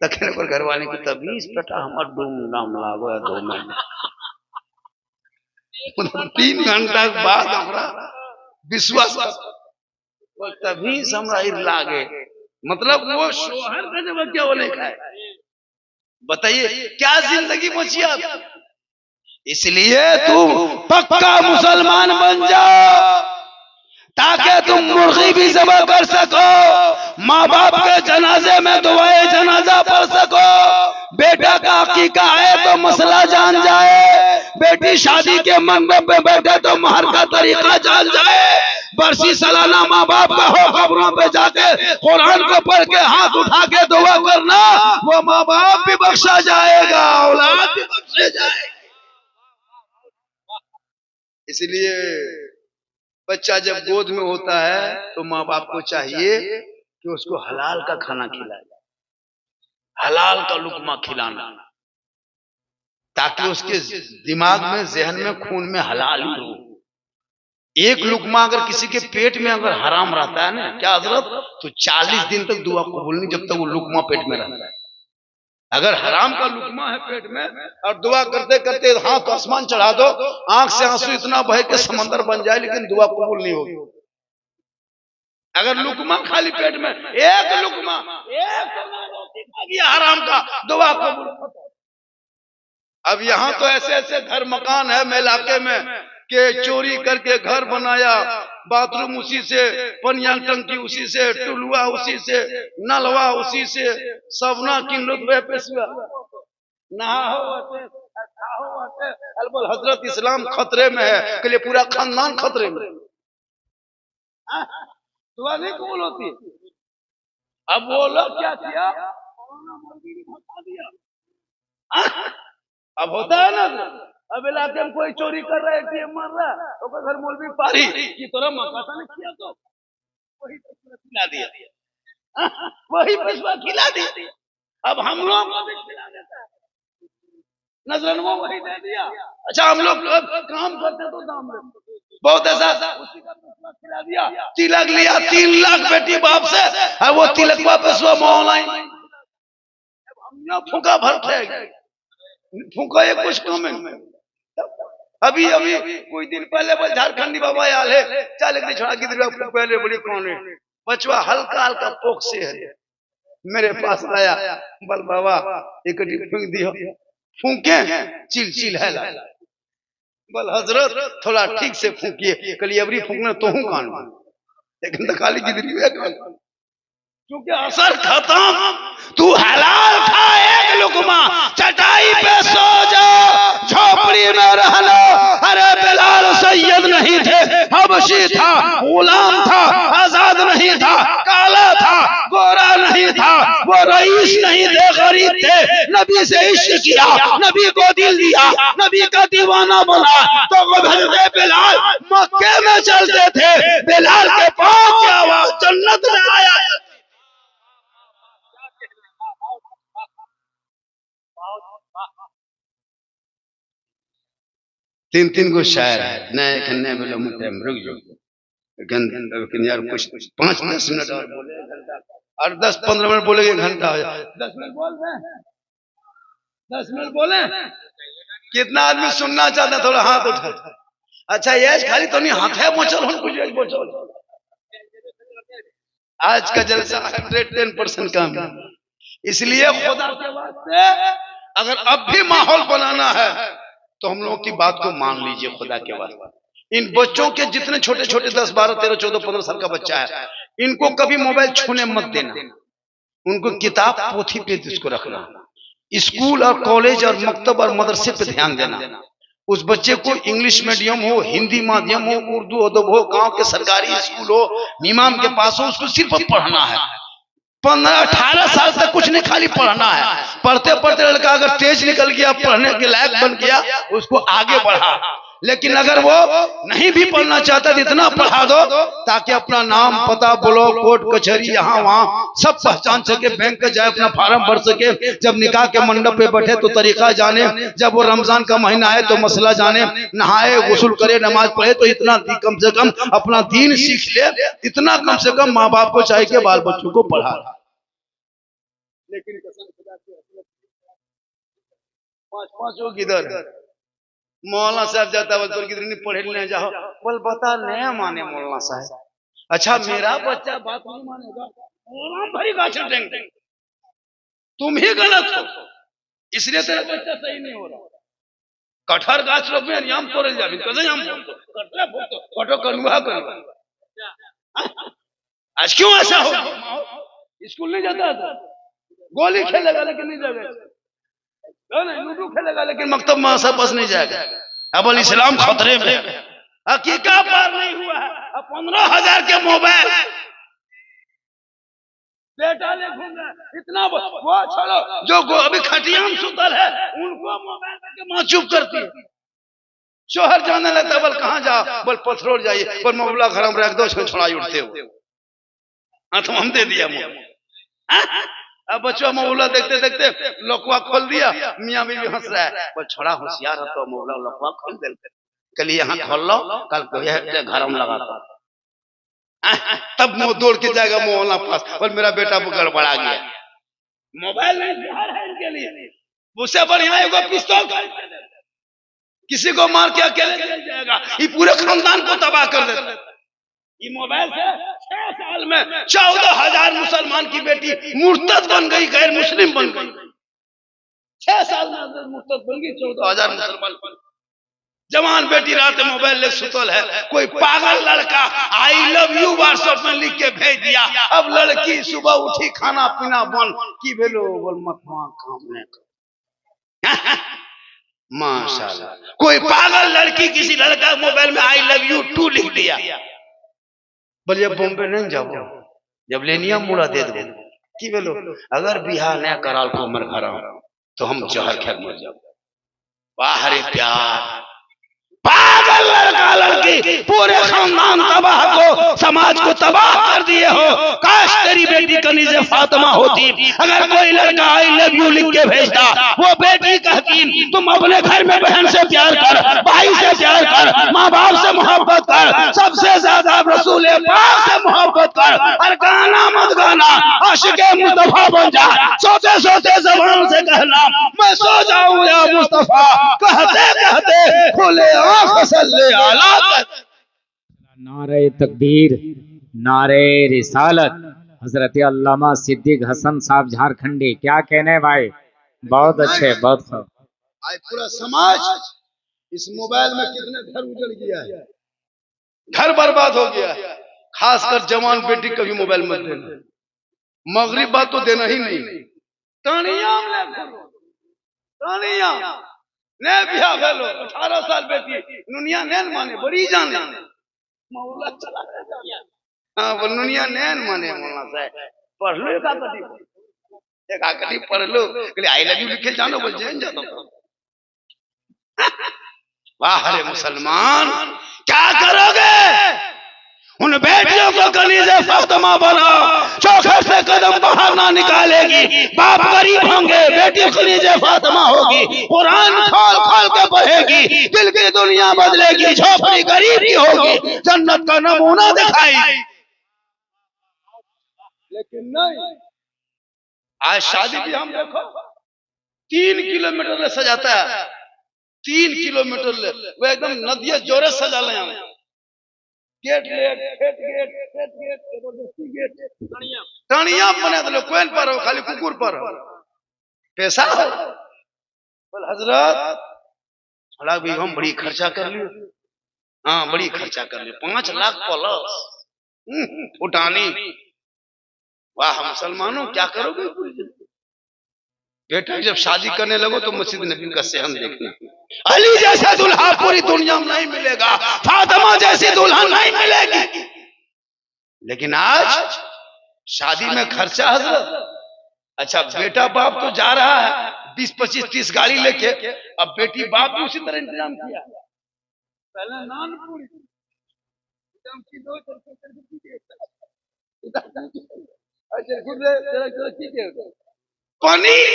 तखन पर घरवाले की तबीज बेटा हमर डूम नाम लागो है 2 महीने। 3 घंटा बाद हमरा विश्वास तभी हमरा इर लागे, मतलब वो शोहर का जब क्या होने का है, बताइए क्या जिंदगी बची आप। इसलिए तुम पक्का मुसलमान बन जाओ ताकि तुम मुर्गी भी ज़बह कर सको, माँ बाप के जनाजे में दुआए जनाजा पढ़ सको, बेटा का अकीका है तो मसला जान जाए, बेटी शादी के मंडप में बैठे तो महर का तरीका जान जाए, बरसी सालाना माँ बाप का हो, खबरों पे जाके कुरान को पढ़ के हाथ उठा के दुआ करना, वो माँ बाप भी बख्शा जाएगा, औलाद भी बख्शे जाएगी। इसलिए बच्चा जब गोद में होता है तो माँ बाप को चाहिए कि उसको हलाल का खाना खिलाए, हलाल का लुकमा खिलाना, ताकि उसके दिमाग में, जहन में, खून में हलाल ही हो। एक लुकमा अगर किसी के पेट में अगर हराम रहता है ना क्या हजरत, तो 40 दिन तक दुआ कबूल नहीं, जब तक वो लुकमा पेट में रहता है। अगर हराम का लुकमा है पेट में और दुआ करते करते हाथ आसमान चढ़ा दो, आंख से आंसू इतना बहे के समंदर बन जाए, लेकिन दुआ कबूल नहीं होगी। अगर लुकमा खाली पेट में, एक लुकमा, एक हराम का, दुआ कबूल। अब यहाँ तो ऐसे ऐसे घर मकान है मैं इलाके में के चोरी करके घर बनाया, बाथरूम उसी से, पनिया टंकी उसी से, टुलुआ उसी से, नलवा उसी से, सबना किन रुतबे पेशवा नहा हो हजरत इस्लाम खतरे में है, के लिए पूरा खानदान खतरे में। दुआ नहीं कबूल होती। अब वो लोग क्या किया, अब होता है ना, अब इलाके में कोई चोरी कर रहा है कि मर रहा है तो घर मौलवी पारी की तरह मकाता ने किया तो वही खिला दिया, वही पेशवा खिला दिया। अब हम लोग को भी खिला देता है, नजरन वो वही दे दिया। अच्छा हम लोग काम करते तो दाम लेते, बहुत ऐसा उसी का पेशवा खिला दिया, तिलक लिया 3 लाख बेटी बाप से, और वो तिलकवा पेशवा ऑनलाइन हम फूका भरते फूका ये कुछ कम है। अभी अभी कुछ दिन पहले बोल झारखंडी बाबा आल है, चल एक छोड़ा की पहले बोली कौन है, बचवा हल्का हल्का पोख से है, मेरे पास आया, बल बाबा एक फूंक दिया, फूके चिल चिल है, बल हजरत थोड़ा ठीक से फूकिए, कल अबरी फूकना तो हूँ कान, लेकिन तो खाली गिदरी क्योंकि असर खत्म। तू हलाल खा, एक लुकमा चटाई पे सो जा, झोपड़ी में रहना। अरे बिलाल सैयद नहीं थे, हबशी था, गुलाम था, आजाद नहीं था, काला था, गोरा नहीं था, वो रईस नहीं थे, गरीब थे, नबी से इश्क किया, नबी को दिल दिया, नबी का दीवाना बना, तो हजरत बिलाल मक्के में चलते थे, बिलाल के पाँव की आवाज जन्नत में आया। 3 गो शायर है, नए खन्ने बोलो मुझे रुक जाओ। लेकिन यार कुछ 5-10 मिनट और बोले, और 10-15 मिनट बोलेंगे घंटा हो जाए। 10 मिनट बोल रहे हैं, 10 मिनट बोले। कितना आदमी सुनना चाहता, थोड़ा हाथ उठा। अच्छा ये खाली तो नहीं हाथ है बोचल, कुछ बोचल। आज का जलसा 110% काम है। इसलिए खुदा के वास्ते अगर अब भी माहौल बनाना है तो हम लोगों की बात को मान लीजिए। खुदा के वास्ते इन बच्चों के जितने छोटे छोटे 10, 12, 13, 14, 15 साल का बच्चा है, इनको कभी मोबाइल छूने मत देना। उनको किताब पोथी पे इसको रखना। स्कूल और कॉलेज और मकतब और मदरसे पे ध्यान देना। उस बच्चे को इंग्लिश मीडियम हो, हिंदी माध्यम हो, उर्दू अदब हो, गांव के सरकारी स्कूल हो, इमाम के पास हो, उसको सिर्फ पढ़ना है। 15-18 साल तक कुछ नहीं, खाली पढ़ना है। पढ़ते पढ़ते लड़का अगर तेज निकल गया, पढ़ने के लायक बन गया, उसको आगे बढ़ा। लेकिन अगर वो नहीं भी पढ़ना चाहता तो इतना पढ़ा दो ताकि अपना नाम, पता, ब्लॉक, कोर्ट, कचहरी, यहाँ वहां सब पहचान सके, बैंक पे जाए अपना फार्म भर सके, जब निकाह के मंडप पे बैठे तो तरीका जाने, जब वो रमजान का महीना आए तो मसला जाने, नहाए, गुस्ल करे, नमाज पढ़े, तो इतना कम से कम अपना दीन सीख ले। इतना कम से कम माँ बाप को चाहिए कि बाल बच्चों को पढ़ा। लेकिन 5-5 लोग इधर, मौलाना साहब जाता है बोल कितनी पढ़े नहीं जाओ, बोल बता नहीं माने मौलाना साहब। अच्छा मेरा बच्चा बात नहीं मानेगा, मौलाना भरी गाछ देंगे, तुम ही गलत हो, इसलिए तेरा बच्चा सही नहीं हो रहा। कठहर गाछ रोप में आम तोड़े जाबी, कदे आम कटो कनुआ कर। आज क्यों ऐसा हो? स्कूल नहीं जाता था, गोली खेलेगा लेकिन नहीं जाएगा, लूडो खेलेगा लेकिन मकतब में सब बस नहीं जाएगा। अब इस्लाम खतरे में, हकीका पार नहीं हुआ है। 15,000 के मोबाइल बेटा ले घूमे, इतना वो छोड़ो, जो अभी खटिया में सुतल है उनको मोबाइल के मां चुप करती है। शोहर जाने लगता, बोल कहाँ जा, बोल पथरोड़ जाइए, बोल मोबाइल घर में रख दो, छोड़ाई उठते हो। हाँ तो हम दे दिया मोबाइल। अब बच्चा मोबाइल देखते देखते लकवा खोल दिया, मियाँ बीवी हंस रहा है, बोल छोड़ा होशियार है तो मोबाइल लकवा खोल दे, कल यहाँ खोल लो, कल घर में लगा दो। तब मुंह दौड़ के जाएगा मोहल्ला पास, बोल मेरा बेटा गड़बड़ा गया। मोबाइल नहीं है इनके लिए, उससे बढ़िया एगो पिस्तौल किसी को मार के अकेले चल जाएगा, ये पूरे खानदान को तबाह कर देता। ये मोबाइल से 6 साल में 14,000 मुसलमान की बेटी मुर्तद बन गई, गैर मुस्लिम बन गई। 6 साल में मुर्तद बन गई 14,000 मुसलमान। जवान बेटी रात में मोबाइल ले सुतल है, कोई पागल लड़का आई लव यू व्हाट्सएप में लिख के भेज दिया। अब लड़की सुबह उठी, खाना पीना बंद की भेलो, बोल मत काम नहीं कर। माशाल्लाह, कोई पागल लड़की किसी लड़का मोबाइल में आई लव यू 2 लिख दिया। बोलिए बॉम्बे नहीं जाओ, जब लेनिया मुड़ा दे दो की बोलो, अगर बिहार न कराल को मर घर तो हम जहर खेल मर जाओ। वाह रे प्यार, पागल लड़का लड़की पूरे खानदान तबाह को, समाज को तबाह कर दिए हो। काश तेरी बेटी कनीज़े फातिमा होती, अगर कोई लड़का आई लव यू लिख के भेजता, वो बेटी कहती तुम अपने घर में बहन से प्यार कर, भाई से प्यार कर, माँ बाप से मोहब्बत कर, सबसे ज्यादा रसूल पाक से मोहब्बत कर, और गाना मत गाना, आशिक़े मुस्तफा बन जा। सोते सोते ज़बान से कहना मैं सो जाऊं या मुस्तफा, कहते कहते खोले नारे तकबीर, नारे रिसालत। हजरत अल्लामा सिद्दीक हसन साहब झारखंडी, क्या कहने भाई, बहुत अच्छे, बहुत खूब। आज पूरा समाज इस मोबाइल में कितने घर उजड़ गया है, घर बर्बाद हो गया है। खासकर जवान बेटी कभी मोबाइल मत देना, मगरिब बात तो देना ही नहीं। तानिया ने बिहा भेलो 18 साल बेटी नुनिया नैन माने बड़ी जाने मौला चला गया। हां वो नुनिया नैन माने मौला साहब पढ़ लो एक आकड़ी पढ़ लो, कहले आई लव यू लिखे जानो बोल जैन जातो। वाह रे मुसलमान, क्या करोगे? उन बेटियों को कनीज़े फातिमा बनाओ, चौखट से कदम बाहर ना निकालेगी। बाप गरीब होंगे, बेटी कनीज़े फातिमा होगी। कुरान खोल खोल के बहेगी, दिल की दुनिया बदलेगी, झोपड़ी गरीब की होगी, जन्नत का नमूना दिखाएगी। लेकिन नहीं, आज शादी भी हम देखो 3 किलोमीटर ले सजाता है, 3 किलोमीटर ले वो एकदम नदिया जोरे सजा ले हम गेट जबरदस्ती गेट टणिया बना दे कोइन पर हो, खाली कुकुर पर हो, पैसा हो। बोल हजरत थोड़ा भी हम बड़ी खर्चा कर लियो, हाँ बड़ी खर्चा कर लियो, 5 लाख प्लस फुटानी। वाह मुसलमानों क्या करोगे? बेटा जब शादी करने लगो तो मस्जिद नबी का सेहन देखना। अली जैसा दुल्हा पूरी दुनिया में नहीं मिलेगा, फातिमा जैसी दुल्हन नहीं मिलेगी। लेकिन आज शादी में खर्चा हजरत। अच्छा बेटा बाप तो जा रहा है 20, 25, 30 गाड़ी लेके, अब बेटी बाप भी उसी तरह इंतजाम किया। पहले नान पूरी पनीर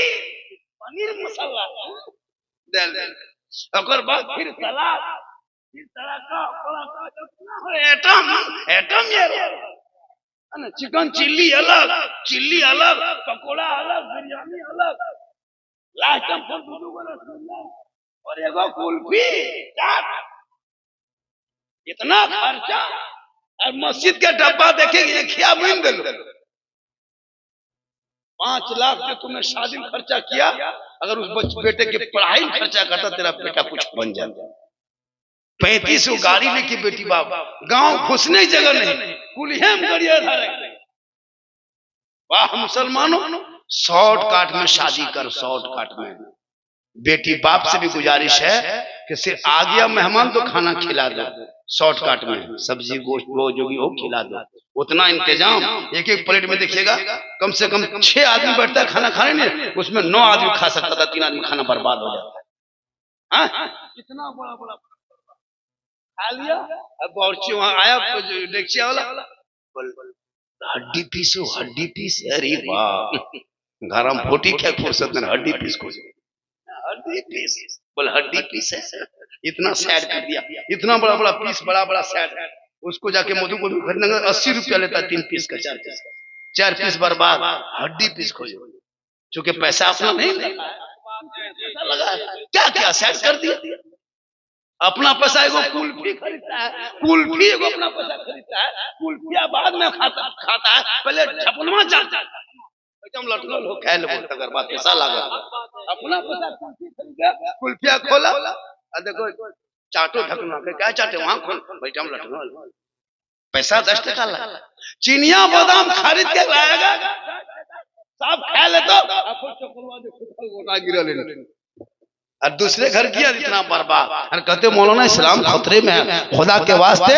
पनीर मसाला डाल दे, और बाद फिर सलाद, फिर तड़का एटम एटम ये चिकन चिल्ली अलग, पकोड़ा अलग, बिरयानी अलग, लास्ट में रसगुल्ला और एगो कुल्फी। इतना खर्चा, और मस्जिद के डब्बा देखेंगे खिया मुइन दे 5 लाख जो तुमने शादी में खर्चा किया, अगर उस बेटे के पढ़ाई में खर्चा करता तेरा बेटा कुछ बन जाता। 35 गाड़ी लेके बेटी बाप, गांव घुसने जगह नहीं, कुलियम गरिया धारे। वाह मुसलमानों, शॉर्टकट में शादी कर, शॉर्टकट में। बेटी बाप से भी गुजारिश है कि सिर्फ आ गया मेहमान तो खाना खिला दो, शॉर्टकट में सब्जी गोश्त जो भी हो खिला दो, उतना इंतजाम। एक एक प्लेट में देखिएगा कम से कम 6 आदमी बैठता है खाना खाने में, उसमें 9 आदमी खा सकता था, 3 आदमी खाना बर्बाद हो जाता है। कितना बड़ा बड़ा खा लिया। अब बावर्ची वहां आया डेक्चिया वाला, हड्डी पीस हो, हड्डी पीस। अरे वाह, घर में फोटी क्या फुर्सत में हड्डी पीस को, हड्डी पीस बोल, हड्डी पीस है। इतना सैड कर दिया, इतना बड़ा बड़ा पीस, बड़ा बड़ा सैड। उसको जाके मधुपुर में खरीदने 80 रुपया लेता, 3 पीस का, 4 पीस बर्बाद। हड्डी पीस खोजो, चूंकि पैसा अपना नहीं लगा, क्या क्या सैड कर दिया। अपना पैसा एगो कुल्फी खरीदता है, कुल्फी एगो अपना पैसा खरीदता है, कुल्फिया बाद में खाता है, पहले छपनवा चाहता है एकदम लटकल हो ख्याल बोल, अगर बात पैसा लगा अपना पैसा कुल्फी खरीदा, कुल्फिया खोला और देखो चाटो ढकना के क्या चाटे वहां खोल बैठा लटकल, पैसा 10 टका लगा। चिनिया बादाम खरीद के लाएगा, सब खा ले तो गिरा, और दूसरे घर किया इतना बर्बाद। और कहते मौलाना इस्लाम खतरे में है, खुदा के वास्ते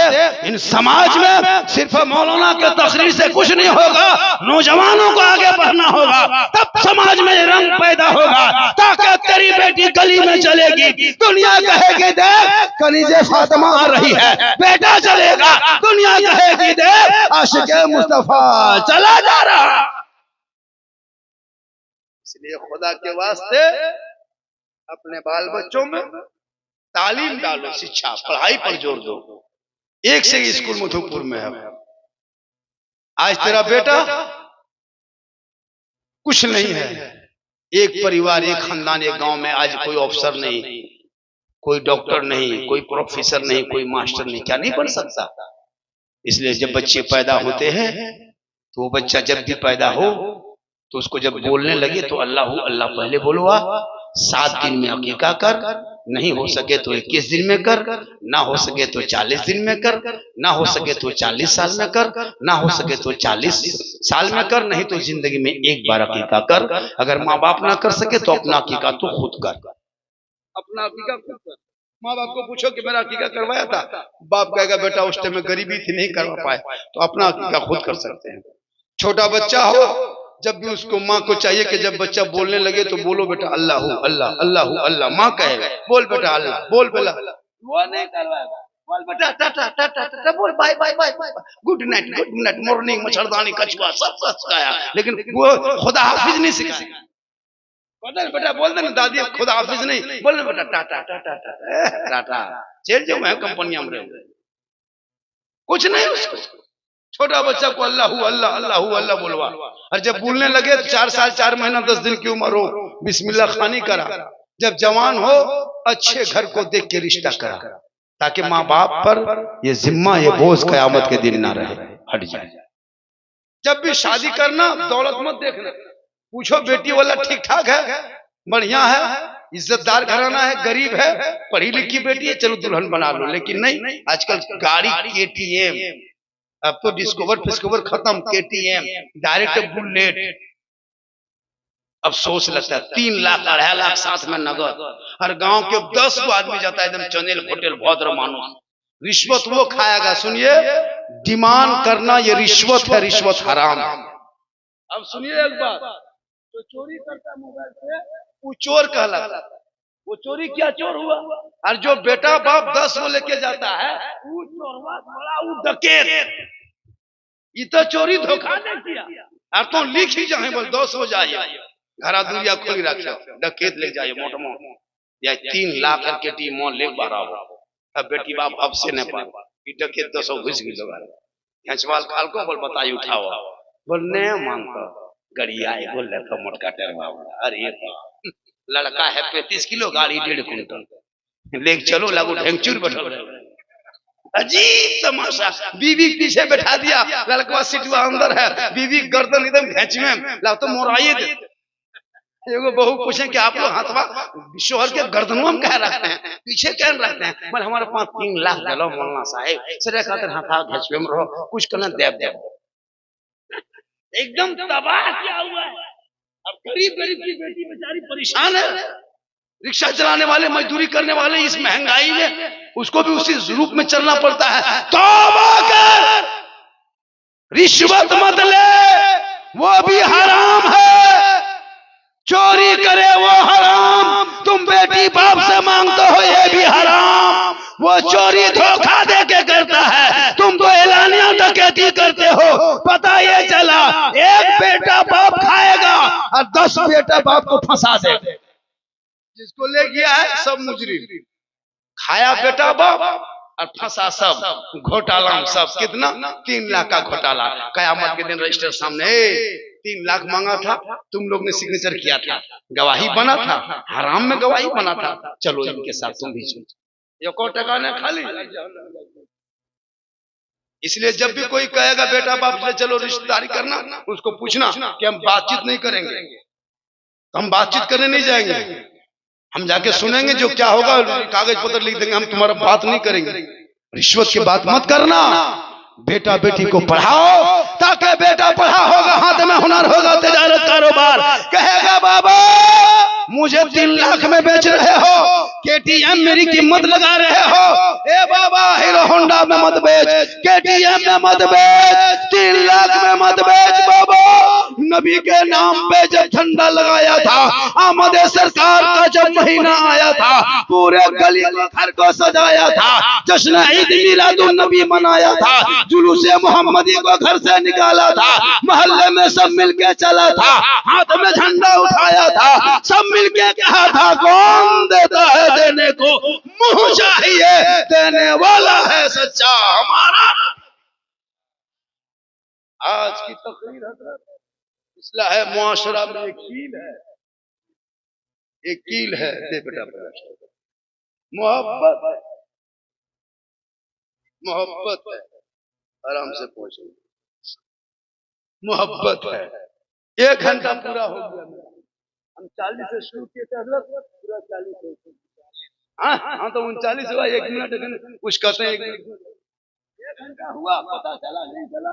इन समाज में सिर्फ मौलाना के तकरीर से कुछ नहीं होगा, नौजवानों को आगे बढ़ना होगा, तब समाज में रंग पैदा होगा, ताकि तेरी बेटी गली में चलेगी, दुनिया कहेगी देख कनीजे फातिमा आ रही है, बेटा चलेगा, दुनिया कहेगी देख आशिक़े मुस्तफा चला जा रहा। इसलिए खुदा के वास्ते अपने बाल बच्चों में तालीम डालो, शिक्षा पढ़ाई पर जोर दो। एक से स्कूल मधुपुर में है, आज तेरा बेटा कुछ नहीं है, एक परिवार, एक खानदान, एक गांव में आज कोई अफसर नहीं, कोई डॉक्टर नहीं, कोई प्रोफेसर नहीं, कोई मास्टर नहीं, क्या नहीं बन सकता। इसलिए जब बच्चे पैदा होते हैं तो वो बच्चा जब भी पैदा हो तो उसको जब बोलने लगे तो अल्लाह अल्लाह पहले बोलवा, 7 दिन में अकीका कर, नहीं हो सके तो 21 दिन में कर, ना हो सके तो 40 दिन में कर, ना हो सके तो 40 साल में कर, ना हो सके तो 40 साल में कर, नहीं तो जिंदगी में एक बार अकीका कर। अगर माँ बाप ना कर सके तो अपना अकीका तो खुद कर, अपना अकीका खुद कर। माँ बाप को पूछो कि मेरा अकीका करवाया था, बाप कहेगा बेटा उस टाइम में गरीबी थी नहीं करवा पाए, तो अपना अकीका खुद कर सकते हैं। छोटा बच्चा हो, जब भी उसको माँ को चाहिए कि जब बच्चा बोलने लगे तो बोलो बेटा अल्लाह अल्लाह अल्लाह अल्लाह, माँ कहेगा बोल बेटा अल्लाह, बोल बेटा, वो नहीं करवाएगा, बोल बेटा टाटा टाटा टाटा, बोल bye bye bye bye, good night morning, मच्छरदानी कछुआ सब सिखाया, लेकिन वो खुदा हाफिज नहीं सिखाया। पता नहीं बेटा बोल दे ना दादी अब खुदा हाफिज नहीं बोल ना बेटा टाटा टाटा टाटा टाटा चल जाओ मैं कंपनियां में रहूं कुछ नहीं उसको छोटा बच्चा को अल्लाह अल्लाह अल्लाह अल्लाह बोलवा और जब बोलने लगे तो 4 साल 4 महीना 10 दिन की उम्र हो बिस्मिल्लाह खानी करा जब जवान हो अच्छे घर को देख के रिश्ता करा ताकि माँ बाप पर ये जिम्मा ये बोझ कयामत के दिन ना रहे हट जाए जब भी शादी करना दौलत मत देखना पूछो बेटी वाला ठीक ठाक है बढ़िया है इज्जतदार घराना है गरीब है पढ़ी लिखी बेटी है चलो दुल्हन बना लो लेकिन नहीं आजकल गाड़ी KTM अब तो डिस्कवर खत्म KTM डायरेक्ट बुलेट अफसोस लगता है 3 लाख 2.5 लाख साथ में नगद हर गांव के 10 आदमी जाता है एकदम चनेल होटल भद्र मानुस रिश्वत वो खाएगा सुनिए डिमांड करना ये रिश्वत है रिश्वत हराम है अब सुनिए एक बात तो चोरी करता मोबाइल से वो चोर कहलाता वो चोरी क्या चोर हुआ और जो बेटा बाप 10 वो लेके जाता है वो चोरवा बड़ा वो डकैत ये तो चोरी धोखा नहीं किया और तो लिख ही जाए बोल 10 हो जाए घरा दुनिया खोल रखो डकैत ले जाए मोट मोट या 3 लाख के टीम ले बारह अब बेटी बाप अब से नहीं पा डकैत 200 घुस गई घंचवाल खाल को बोल बताई उठाओ बोल नहीं मांगता गड़िया बोल लड़का मोटका टेरवा अरे लड़का है 35 किलो गाड़ी 1.5 कुंटल लेके चलो लागू ढेंगचूर बैठल अजीब तमाशा बीवी पीछे बैठा दिया लड़का सीटवा अंदर है बीवी गर्दन एकदम घेंच में ला तो मोराइए दे एगो बहू पूछे कि आप लोग हाथवा शोहर के गर्दनवा में कह रखते हैं पीछे कह रखते हैं बोले हमारे पास 3 लाख दिलो मौलाना साहब सरे खातिर हाथा घेंचवे में रहो कुछ करना देव एकदम तबाह किया हुआ है अब गरीब की बेटी बेचारी परेशान है रिक्शा चलाने वाले मजदूरी करने वाले इस महंगाई में उसको भी उसी रूप में चलना पड़ता है तौबा कर रिश्वत मत ले वो भी हराम है चोरी करे वो हराम तुम बेटी बाप से मांगते हो ये भी हराम वो चोरी धोखा दे के करता है तुम तो एलानिया डकैती करते हो पता ये चला एक बेटा बाप खाएगा और 10 बेटा बाप को फंसा दे जिसको ले गया है सब मुजरिम खाया बेटा बाप और फंसा सब घोटाला सब कितना 3 लाख का घोटाला कयामत के दिन रजिस्टर सामने 3 लाख मांगा था तुम लोग ने सिग्नेचर किया था गवाही बना था हराम में गवाही बना था चलो इनके साथ तुम भी चलो ये को टका ने खाली इसलिए जब भी कोई कहेगा बेटा बाप से चलो रिश्तेदारी करना उसको पूछना कि हम बातचीत नहीं करेंगे हम बातचीत करने नहीं जाएंगे हम जाके सुनेंगे जो क्या होगा कागज पत्र लिख देंगे हम तुम्हारा बात नहीं करेंगे रिश्वत की बात मत करना बेटा बेटी को पढ़ाओ ताकि बेटा पढ़ा होगा हाथ में हुनर होगा तिजारत कारोबार कहेगा बाबा मुझे 3 लाख में बेच रहे हो KTM मेरी कीमत लगा रहे हो ए बाबा हीरो होंडा में मत बेच KTM में मत बेच 3 लाख में मत बेच बाबा नबी के नाम पे जब झंडा लगाया था आमद सरकार का जब महीना आया था पूरे गली घर को सजाया था जश्न ईद मिलादुन नबी मनाया था जुलूस मोहम्मदी को घर से निकाला था मोहल्ले में सब मिलके चला था हाथ में झंडा उठाया था सब मिलके कहा था कौन देता है देने को मुंह चाहिए देने वाला है सच्चा हमारा आज की तकरीर हजरत इसलिए है मुआशरा में एक कील है दे बेटा मोहब्बत है आराम से पहुंचे मोहब्बत है 1 घंटा पूरा हो गया हम 40 से शुरू किए थे पूरा 40 हो गया हाँ तो 39 हुआ 1 मिनट कुछ कहते हैं 1 घंटा हुआ पता चला नहीं चला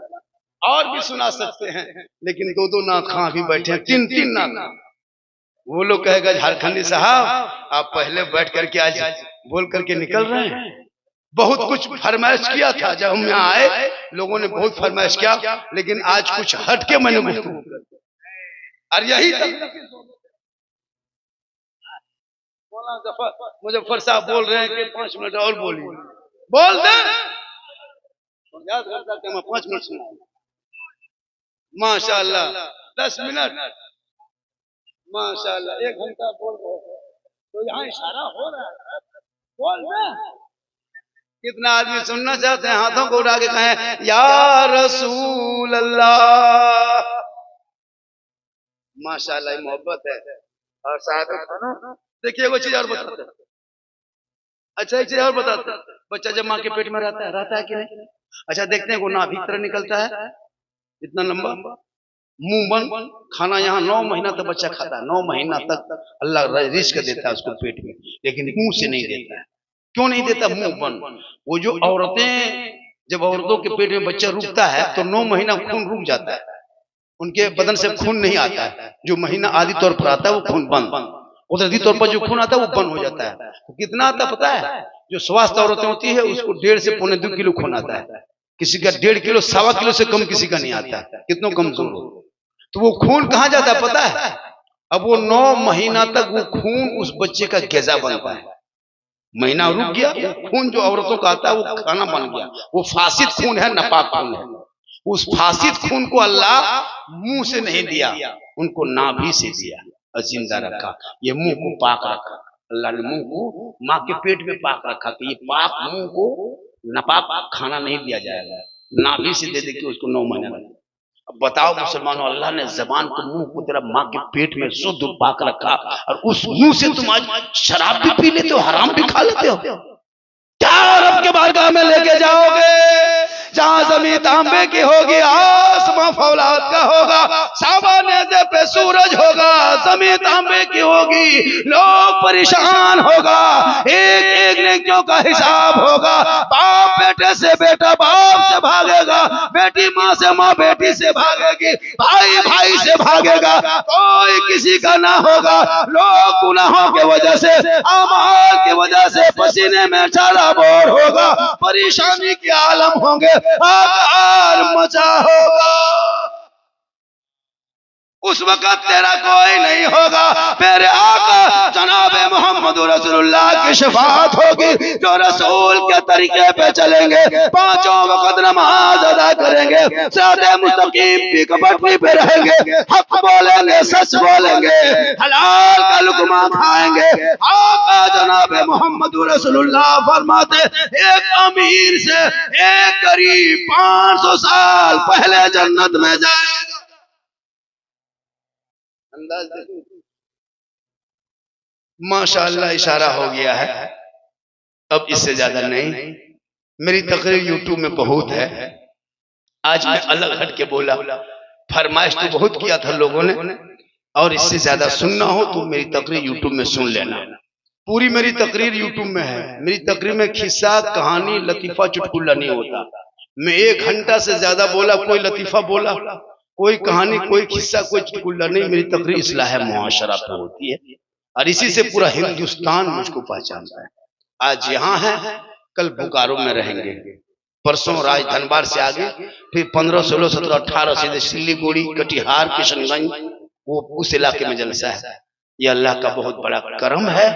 और भी सुना सकते हैं लेकिन 2 नाथ खां भी बैठे हैं 3 नाथ वो लोग कहेगा झारखंडी साहब आप पहले बैठ करके आज बोल करके निकल रहे हैं बहुत कुछ फरमाइश किया था जब हम यहाँ आए लोगों ने बहुत फरमाइश किया लेकिन आज कुछ हट के मैंने गुफ्तगू और यही मुजफ्फर साहब बोल रहे हैं कि 5 मिनट और बोलिए बोल दे याद करता कि मैं 5 मिनट सुना माशाअल्लाह 10 मिनट माशाल्लाह 1 घंटा बोल रहे हैं तो यहाँ इशारा हो रहा है, बोल रहे। कितना आदमी सुनना चाहते हैं, हाथों को उठा के कहें या रसूल अल्लाह। माशाल्लाह मोहब्बत है। और साथ में देखिए वो चीज और बताते हैं। अच्छा एक चीज और बताते हैं, बच्चा जब माँ के पेट में रहता है कि नहीं? अच्छा देखते हैं वो नाभि की तरह निकलता है इतना लंबा, मुंह बंद, खाना यहाँ 9 महीना तक बच्चा खाता है, 9 महीना तक अल्लाह रिस्क देता है उसको पेट में, लेकिन मुंह से नहीं देता है। क्यों नहीं देता? मुंह बंद। वो जो औरतें, जब औरतों के पेट में बच्चा रुकता है तो 9 महीना खून रुक जाता है, उनके बदन से खून नहीं आता है। जो महीना आदि तौर पर आता है वो खून बंद, कुदरती तौर पर जो खून आता है वो बंद हो जाता है। तो कितना आता है पता है? जो स्वास्थ्य औरतें होती है उसको 1.5 से 1.25 किलो खून आता है, किसी का 1.5 किलो 1.25 किलो से कम किसी का नहीं आता है, कितना कमजोर हो। तो वो खून कहाँ जाता है पता है? अब वो 9 महीना तक वो खून उस बच्चे का ग़िज़ा बनता है। महीना रुक गया, वो खून जो औरतों का आता है वो खाना बन गया, वो फासिद खून है, नापाक खून है। उस फासिद खून को अल्लाह मुंह से नहीं दिया, उनको नाभि से दिया और जिंदा रखा। ये मुंह को पाक रखा अल्लाह ने, मुंह को माँ के पेट में पाक रखा कि ये पाक मुंह को नापाक खाना नहीं दिया जाएगा, नाभि से दे दे के उसको 9 महीना लगा। अब बताओ मुसलमानों, अल्लाह ने जबान को, मुंह को तेरा माँ के पेट में शुद्ध पाक रखा, और उस मुंह से तुम आज शराब भी पी लेते हो, हराम भी खा लेते हो। क्या रब के बारगाह में लेके जाओगे? जहां जमीन तांबे की होगी, आसमां फौलाद का होगा, सावानेदे पे सूरज होगा, जमीन तांबे की होगी, लोग परेशान होगा, एक एक नेकियों का हिसाब होगा। बाप बेटे से, बेटा बाप से भागेगा, बेटी माँ से, माँ बेटी से भागेगी, भाई भाई से भागेगा, कोई किसी का ना होगा। लोग गुनाहों के वजह से, अमाल की वजह से पसीने में चाराबोर होगा, परेशानी के आलम होंगे, हाहाकार मचा होगा। उस वक्त तेरा कोई नहीं होगा, मेरे आका जनाबे मोहम्मद रसूलुल्लाह की शफाअत होगी, जो रसूल के तरीके पे चलेंगे, 5 वक्त नमाज अदा करेंगे, सिराते मुस्तकीम की पटरी पे रहेंगे, हक बोलेंगे, सच बोलेंगे, हलाल का लुकमा खाएंगे। आका जनाबे मोहम्मद रसूलुल्लाह फरमाते, एक अमीर से एक गरीब 500 साल पहले जन्नत में जाएगा। अंदाज देखो, माशाअल्लाह इशारा हो गया है, अब इससे ज्यादा नहीं। मेरी तकरीर यूट्यूब में बहुत है, आज मैं अलग हट के बोला, फरमाइश तो बहुत किया था लोगों ने, और इससे ज्यादा सुनना हो तो मेरी तकरीर यूट्यूब में सुन लेना। पूरी मेरी तकरीर यूट्यूब में है। मेरी तकरीर में खिस्सा, कहानी, लतीफा, चुटकुला नहीं होता। मैं 1 घंटा से ज्यादा बोला, कोई लतीफा बोला, कोई कहानी, कोई किस्सा, कोई चुटकुला नहीं। मेरी तकरीर इस्लाह मुआशरा पे होती है, और इसी से पूरा हिंदुस्तान मुझको पहचानता है। आज यहाँ है, कल बोकारो में रहेंगे, परसों राज धनबाद से आगे, फिर 15, 16, 17, 18 सीधे सिल्लीगुड़ी, कटिहार, किशनगंज, वो उस इलाके में जलसा है। ये अल्लाह का बहुत बड़ा करम है,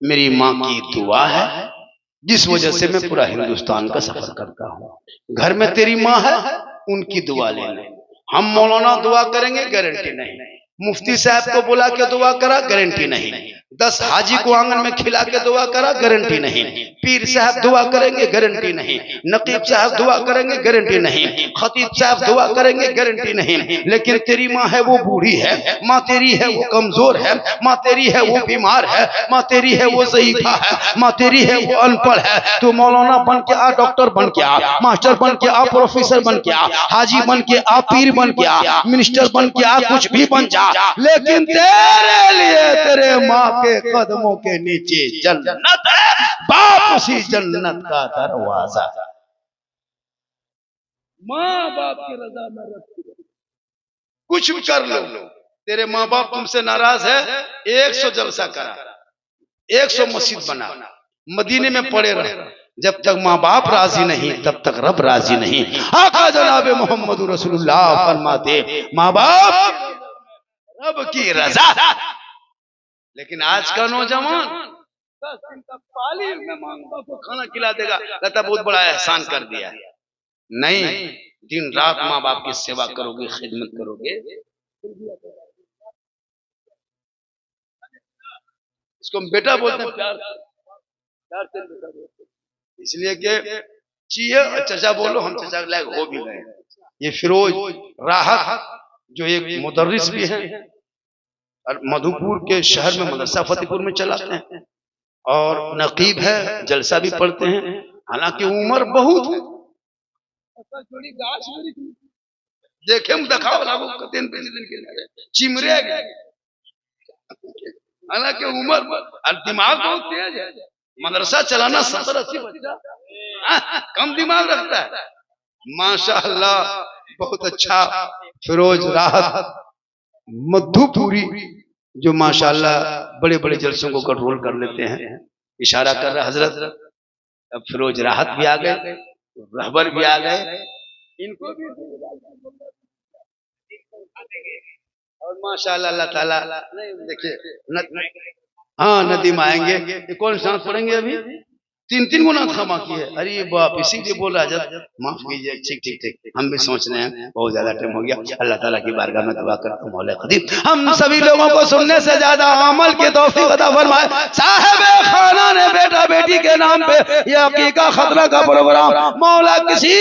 मेरी माँ की दुआ है, जिस वजह से मैं पूरा हिंदुस्तान का सफर करता हूँ। घर में तेरी माँ है, उनकी दुआ ले ले। हम मौलाना दुआ करेंगे, गारंटी नहीं। मुफ्ती साहब को बुला के दुआ करा, गारंटी नहीं। 10 हाजी को आंगन में खिला के दुआ करा, गारंटी नहीं। पीर साहब दुआ करेंगे, गारंटी नहीं। नकीब साहब दुआ करेंगे, गारंटी नहीं। खतीब साहब दुआ करेंगे, गारंटी नहीं। लेकिन तेरी माँ है वो बूढ़ी है, माँ तेरी है वो कमजोर है, माँ तेरी है वो बीमार है, माँ तेरी है वो ज़ईफ़ा है, माँ तेरी है वो अनपढ़ है। तू मौलाना बन के आ, डॉक्टर बन के आ, मास्टर बन के आ, प्रोफेसर बन के आ, हाजी बन के आ, पीर बन के आ, मिनिस्टर बन के आ, कुछ भी बन जा, लेकिन तेरे लिए तेरे माँ के कदमों के नीचे जन्नत है, बाप उसी जन्नत का दरवाजा। माँ बाप की रजा में रखो, कुछ भी कर लो। तेरे माँ बाप तुमसे नाराज है, 100 जलसा करा, 100 मस्जिद बना, मदीने में पड़े रहो, जब तक माँ बाप राजी नहीं तब तक रब राजी नहीं। आका जनाबे मोहम्मद रसूलुल्लाह फरमाते, माँ बाप रब की रजा। लेकिन आज का नौजवान 10 दिन का पाली में माँ बाप को खाना खिला देगा, कहता बहुत बड़ा एहसान कर दिया। नहीं, दिन रात माँ बाप की सेवा करोगे, खिदमत करोगे, इसको हम बेटा बोलते हैं, प्यार से बेटा बोलते हैं। इसलिए कि चाहिए और चचा बोलो, हम चचा के लायक हो भी गए। ये फिरोज राहत जो एक मुदर्रिस भी है और मधुपुर के शहर में मदरसा फतेहपुर में चलाते हैं और नकीब है, जलसा भी पढ़ते हैं, हालांकि उम्र बहुत है। देखे दिखाओ लागू दिन के लिए चिमरे गए, हालांकि उम्र और दिमाग बहुत तेज है। मदरसा चलाना 70-80 बच्चा कम दिमाग रखता है। माशाअल्लाह बहुत अच्छा फिरोज राहत मधुपुरी जो माशाअल्लाह बड़े बड़े जलसों को कंट्रोल कर लेते हैं। इशारा कर रहा हजरत, अब फिरोज राहत भी आ गए, रहबर भी आ गए, इनको भी और माशाअल्लाह अल्लाह ताला देखिए हाँ नदी में आएंगे। ये कौन सांस पढ़ेंगे अभी? 3 गुना क्षमा की है। अरे बाप, इसीलिए बोला हजरत माफ कीजिए। ठीक ठीक ठीक, हम भी सोच रहे हैं बहुत ज्यादा टाइम हो गया। अल्लाह ताला की बारगाह में दुआ करता हूं मौला कदीर हम सभी लोगों को सुनने से ज्यादा अमल की तौफीक अता फरमाए। साहिब खाना ने बेटा बेटी के नाम पे ये अकीका खतरा का प्रोग्राम मौला किसी